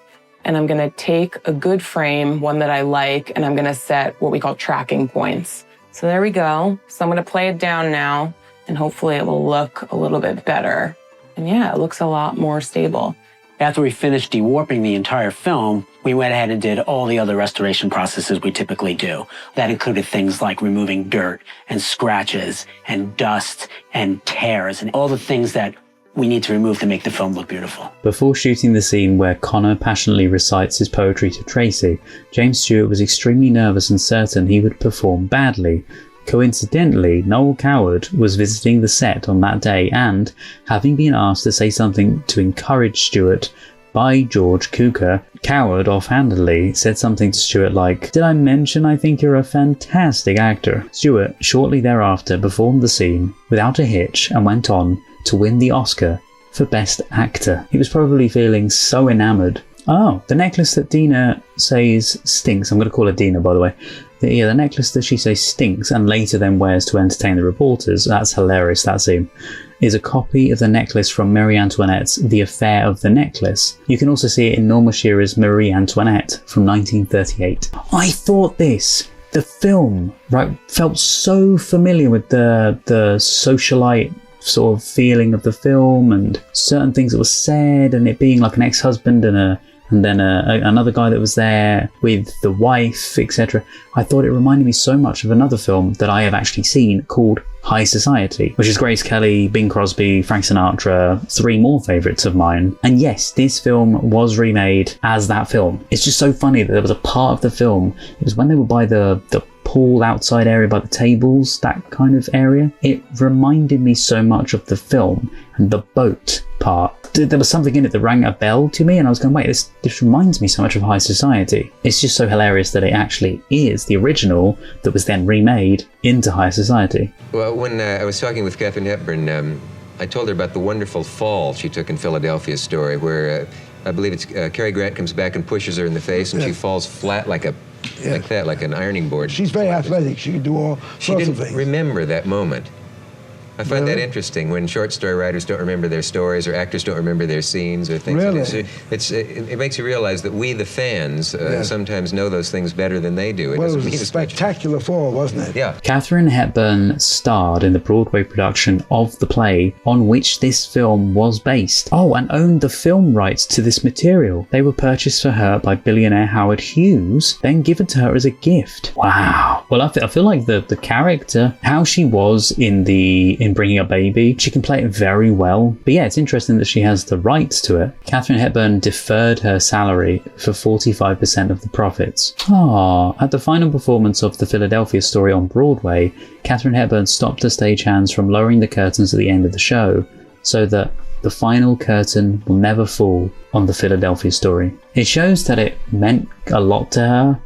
And I'm gonna take a good frame, one that I like, and I'm gonna set what we call tracking points. So there we go. So I'm gonna play it down now, and hopefully it will look a little bit better. And yeah, it looks a lot more stable. After we finished dewarping the entire film, we went ahead and did all the other restoration processes we typically do. That included things like removing dirt and scratches and dust and tears and all the things that we need to remove to make the film look beautiful. Before shooting the scene where Connor passionately recites his poetry to Tracy, James Stewart was extremely nervous and certain he would perform badly. Coincidentally, Noel Coward was visiting the set on that day and, having been asked to say something to encourage Stewart by George Cukor, Coward offhandedly said something to Stewart like, "Did I mention I think you're a fantastic actor?" Stewart shortly thereafter performed the scene without a hitch and went on to win the Oscar for Best Actor. He was probably feeling so enamoured. Oh, the necklace that Dina says stinks. I'm going to call her Dina, by the way. The necklace that she says stinks and later then wears to entertain the reporters, that's hilarious, that scene, is a copy of the necklace from Marie Antoinette's The Affair of the Necklace. You can also see it in Norma Shearer's Marie Antoinette from 1938. I thought the film, right, felt so familiar with the socialite sort of feeling of the film and certain things that were said, and it being like an ex-husband and then another guy that was there with the wife, etc. I thought it reminded me so much of another film that I have actually seen called High Society, which is Grace Kelly, Bing Crosby, Frank Sinatra, three more favourites of mine. And yes, this film was remade as that film. It's just so funny that there was a part of the film, it was when they were by the pool outside area by the tables, that kind of area. It reminded me so much of the film, and the boat part. There was something in it that rang a bell to me, and I was going, wait, this reminds me so much of High Society. It's just so hilarious that it actually is the original that was then remade into High Society. Well, when I was talking with Katharine Hepburn, I told her about the wonderful fall she took in Philadelphia Story, where I believe it's Cary Grant comes back and pushes her in the face, and she falls flat like an ironing board. She's very athletic. She can do all sorts of things. She didn't remember that moment. I find that interesting when short story writers don't remember their stories or actors don't remember their scenes or things. Really? It makes you realize that we, the fans, sometimes know those things better than they do. It was a spectacular fall, wasn't it? Yeah. Katharine Hepburn starred in the Broadway production of the play on which this film was based. Oh, and owned the film rights to this material. They were purchased for her by billionaire Howard Hughes, then given to her as a gift. Wow. Well, I feel like the character, how she was in Bringing Up Baby, she can play it very well. But yeah, it's interesting that she has the rights to it. Katharine Hepburn deferred her salary for 45% of the profits. At the final performance of the Philadelphia Story on Broadway, Katharine Hepburn stopped the stagehands from lowering the curtains at the end of the show, so that the final curtain will never fall on the Philadelphia Story. It shows that it meant a lot to her.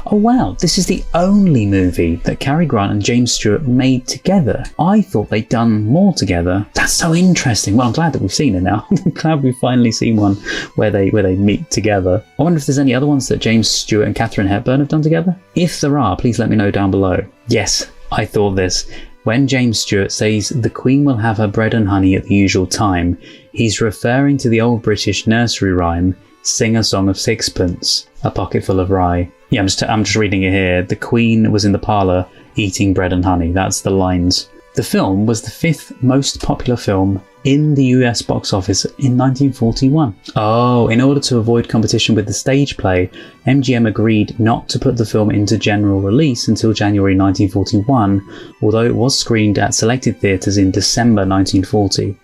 Oh wow, this is the only movie that Cary Grant and James Stewart made together. I thought they'd done more together. That's so interesting. Well, I'm glad that we've seen it now. I'm glad we've finally seen one where they meet together. I wonder if there's any other ones that James Stewart and Katharine Hepburn have done together? If there are, please let me know down below. Yes, I thought this. When James Stewart says the Queen will have her bread and honey at the usual time, he's referring to the old British nursery rhyme, sing a song of sixpence, a pocket full of rye. Yeah, I'm just reading it here. The Queen was in the parlour eating bread and honey. That's the lines. The film was the 5th most popular film in the US box office in 1941. Oh, in order to avoid competition with the stage play, MGM agreed not to put the film into general release until January 1941, although it was screened at selected theatres in December 1940.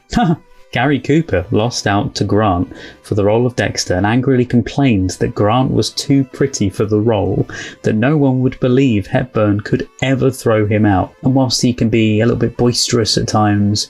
Gary Cooper lost out to Grant for the role of Dexter and angrily complained that Grant was too pretty for the role, that no one would believe Hepburn could ever throw him out. And whilst he can be a little bit boisterous at times,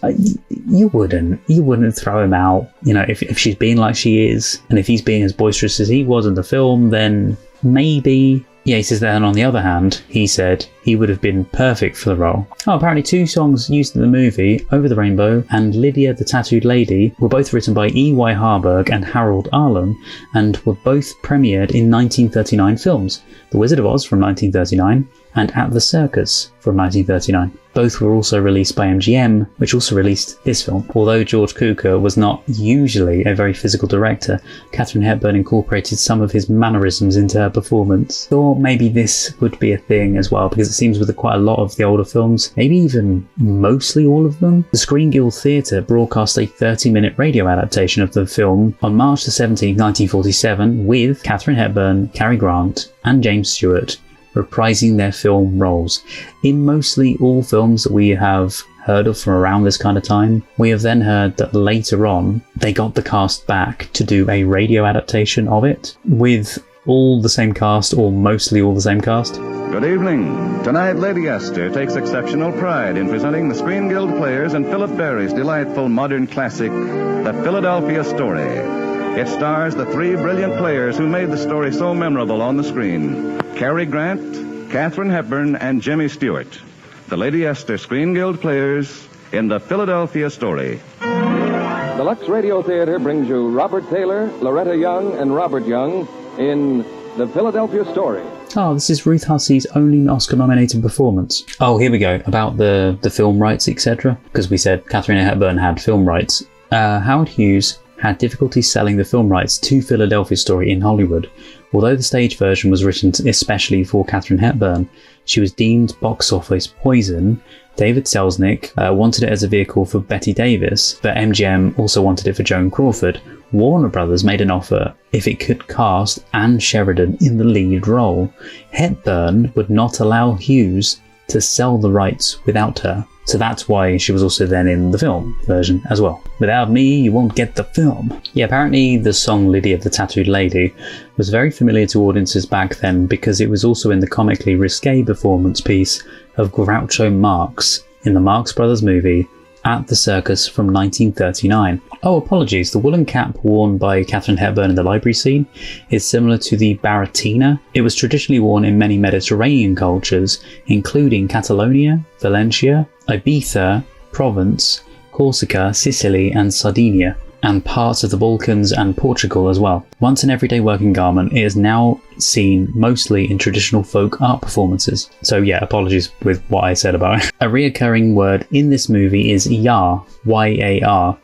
you wouldn't throw him out. You know, if she's being like she is, and if he's being as boisterous as he was in the film, then maybe. Yeah, he says that, and on the other hand, he said he would have been perfect for the role. Oh, apparently 2 songs used in the movie, Over the Rainbow and Lydia the Tattooed Lady, were both written by E.Y. Harburg and Harold Arlen, and were both premiered in 1939 films, The Wizard of Oz from 1939 and At the Circus from 1939. Both were also released by MGM, which also released this film. Although George Cukor was not usually a very physical director, Katharine Hepburn incorporated some of his mannerisms into her performance. Thought maybe this would be a thing as well, because it seems with quite a lot of the older films, maybe even mostly all of them, the Screen Guild Theatre broadcast a 30-minute radio adaptation of the film on March the 17th, 1947, with Katharine Hepburn, Cary Grant, and James Stewart reprising their film roles. In mostly all films that we have heard of from around this kind of time, we have then heard that later on they got the cast back to do a radio adaptation of it with all the same cast, or mostly all the same cast. Good evening. Tonight, Lady Esther takes exceptional pride in presenting the Screen Guild Players and Philip Berry's delightful modern classic, The Philadelphia Story. It stars the 3 brilliant players who made the story so memorable on the screen: Cary Grant, Katharine Hepburn, and Jimmy Stewart. The Lady Esther Screen Guild Players in The Philadelphia Story. The Lux Radio Theater brings you Robert Taylor, Loretta Young, and Robert Young in The Philadelphia Story. Oh, this is Ruth Hussey's only Oscar-nominated performance. Oh, here we go, about the film rights, etc. Because we said Katharine Hepburn had film rights. Howard Hughes had difficulty selling the film rights to Philadelphia Story in Hollywood. Although the stage version was written especially for Katharine Hepburn, she was deemed box office poison. David Selznick wanted it as a vehicle for Bette Davis, but MGM also wanted it for Joan Crawford. Warner Brothers made an offer if it could cast Anne Sheridan in the lead role. Hepburn would not allow Hughes to sell the rights without her. So that's why she was also then in the film version as well. Without me, you won't get the film. Yeah, apparently the song Lydia of the Tattooed Lady was very familiar to audiences back then because it was also in the comically risque performance piece of Groucho Marx in the Marx Brothers movie At the Circus from 1939. Oh, apologies, the woolen cap worn by Katharine Hepburn in the library scene is similar to the baratina. It was traditionally worn in many Mediterranean cultures, including Catalonia, Valencia, Ibiza, Provence, Corsica, Sicily and Sardinia, and parts of the Balkans and Portugal as well. Once an everyday working garment, it is now seen mostly in traditional folk art performances. So yeah, apologies with what I said about it. A reoccurring word in this movie is yar, Y-A-R,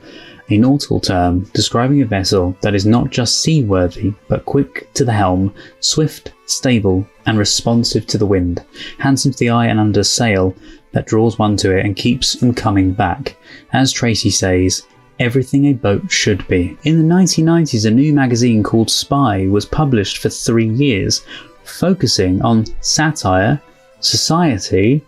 a nautical term describing a vessel that is not just seaworthy, but quick to the helm, swift, stable, and responsive to the wind, handsome to the eye and under sail that draws one to it and keeps them coming back. As Tracy says, everything a boat should be. In the 1990s, a new magazine called Spy was published for 3 years, focusing on satire, society,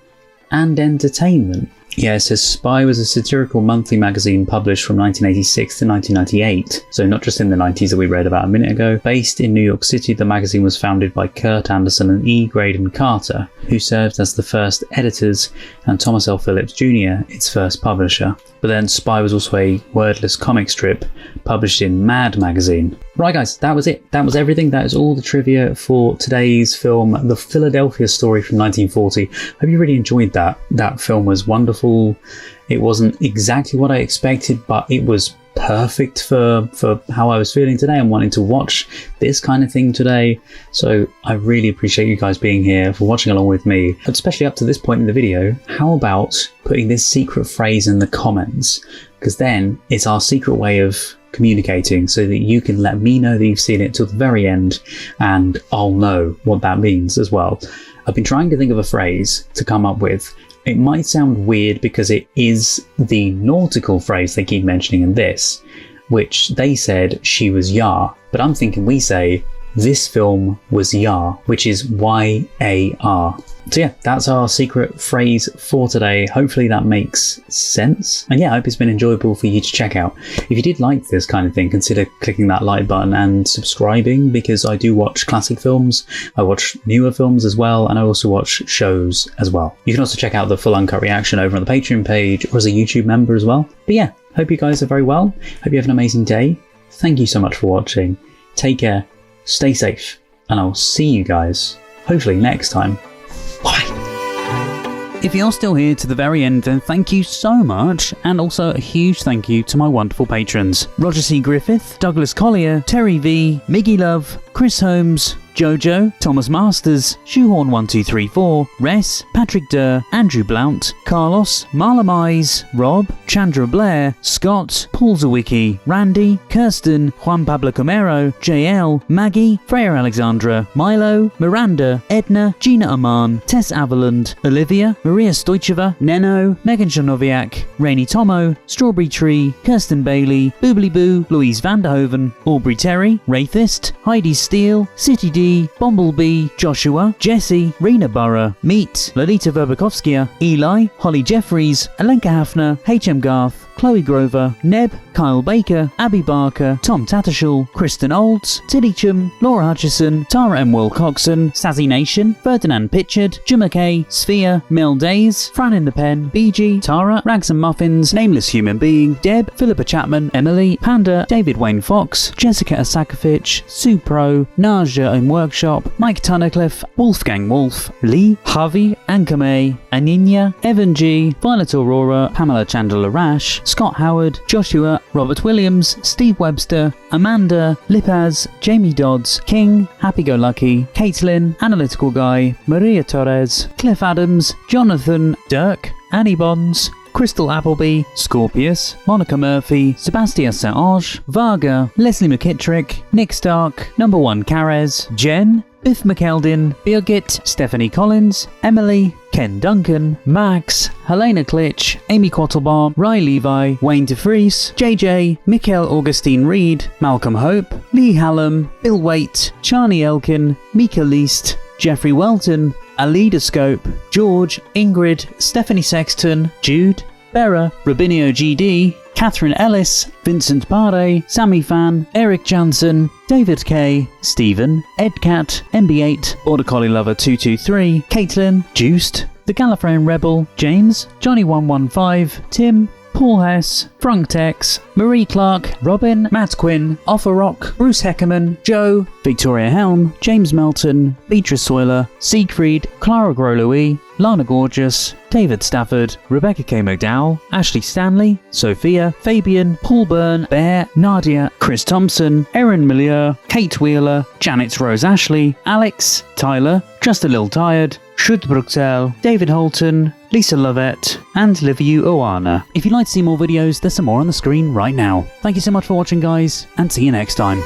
and entertainment. Yeah, it says Spy was a satirical monthly magazine published from 1986 to 1998, so not just in the 90s that we read about a minute ago. Based in New York City, the magazine was founded by Kurt Anderson and E. Graydon Carter, who served as the first editors, and Thomas L. Phillips Jr., its first publisher. But then Spy was also a wordless comic strip published in Mad magazine. Right guys, that was it. That was everything. That is all the trivia for today's film, The Philadelphia Story from 1940. Hope you really enjoyed that. That film was wonderful. It wasn't exactly what I expected, but it was perfect for how I was feeling today and wanting to watch this kind of thing today. So I really appreciate you guys being here, for watching along with me, especially up to this point in the video. How about putting this secret phrase in the comments? Because then it's our secret way of communicating, so that you can let me know that you've seen it till the very end, and I'll know what that means as well. I've been trying to think of a phrase to come up with. It might sound weird because it is the nautical phrase they keep mentioning in this, which they said she was yar, but I'm thinking we say this film was yar, which is Y-A-R. So yeah, that's our secret phrase for today. Hopefully that makes sense. And yeah, I hope it's been enjoyable for you to check out. If you did like this kind of thing, consider clicking that like button and subscribing, because I do watch classic films, I watch newer films as well, and I also watch shows as well. You can also check out the full uncut reaction over on the Patreon page or as a YouTube member as well. But yeah, hope you guys are very well. Hope you have an amazing day. Thank you so much for watching. Take care, stay safe, and I'll see you guys hopefully next time. Bye. If you're still here to the very end, then thank you so much, and also a huge thank you to my wonderful patrons: Roger C. Griffith, Douglas Collier, Terry V, Miggy Love, Chris Holmes, Jojo, Thomas Masters, Shoehorn1234, Res, Patrick Durr, Andrew Blount, Carlos, Marla Mize, Rob, Chandra Blair, Scott, Paul Zawicki, Randy, Kirsten, Juan Pablo Camero, JL, Maggie, Freya Alexandra, Milo, Miranda, Edna, Gina Aman, Tess Avaland, Olivia, Maria Stoicheva, Neno, Megan Janoviak, Rainy Tomo, Strawberry Tree, Kirsten Bailey, Boobly Boo, Louise Vanderhoven, Aubrey Terry, Wraithist, Heidi Steele, City D, Bumblebee, Joshua, Jesse, Rena Burra, Meet, Lolita Verbakovskia, Eli, Holly Jeffries, Alenka Hafner, HM Garth, Chloe Grover, Neb, Kyle Baker, Abby Barker, Tom Tattershall, Kristen Olds, Tilly Chum, Laura Hutchison, Tara M. Will Coxon, Sazzy Nation, Ferdinand Pitchard, Jim McKay, Sphere, Mel Days, Fran in the Pen, BG, Tara, Rags and Muffins, Nameless Human Being, Deb, Philippa Chapman, Emily, Panda, David Wayne Fox, Jessica Asakovich, Sue Pro, Naja in Workshop, Mike Tunnicliffe, Wolfgang Wolf, Lee, Harvey, Ankame, Aninya, Evan G, Violet Aurora, Pamela Chandler Rash, Scott Howard, Joshua, Robert Williams, Steve Webster, Amanda, Lipaz, Jamie Dodds, King, Happy Go Lucky, Caitlin, Analytical Guy, Maria Torres, Cliff Adams, Jonathan, Dirk, Annie Bonds, Crystal Appleby, Scorpius, Monica Murphy, Sebastian St-Ange, Varga, Leslie McKittrick, Nick Stark, Number 1 Carez, Jen, Biff McKeldin, Birgit, Stephanie Collins, Emily, Ken Duncan, Max, Helena Klitsch, Amy Quattlebaum, Ry Levi, Wayne DeFries, JJ, Mikhail Augustine Reed, Malcolm Hope, Lee Hallam, Bill Waite, Charlie Elkin, Mika Least, Jeffrey Welton, Aleidoscope, George, Ingrid, Stephanie Sexton, Jude, Bera, Robinio GD, Catherine Ellis, Vincent Pare, Sammy Fan, Eric Jansen, David K, Stephen, Edcat, MB8, Border Collie Lover 223, Caitlin, Juiced, The Gallifreyan Rebel, James, Johnny115, Tim, Paul Hess, Frank Tex, Marie Clark, Robin, Matt Quinn, Offer Rock, Bruce Heckerman, Joe, Victoria Helm, James Melton, Beatrice Soiler, Siegfried, Clara Grow-Louis, Lana Gorgeous, David Stafford, Rebecca K. McDowell, Ashley Stanley, Sophia, Fabian, Paul Byrne, Bear, Nadia, Chris Thompson, Erin Milieu, Kate Wheeler, Janet Rose Ashley, Alex, Tyler, Just a Little Tired, Shud Bruxelles, David Holton, Lisa Lovett, and Liviu Oana. If you'd like to see more videos, there's some more on the screen right now. Thank you so much for watching, guys, and see you next time.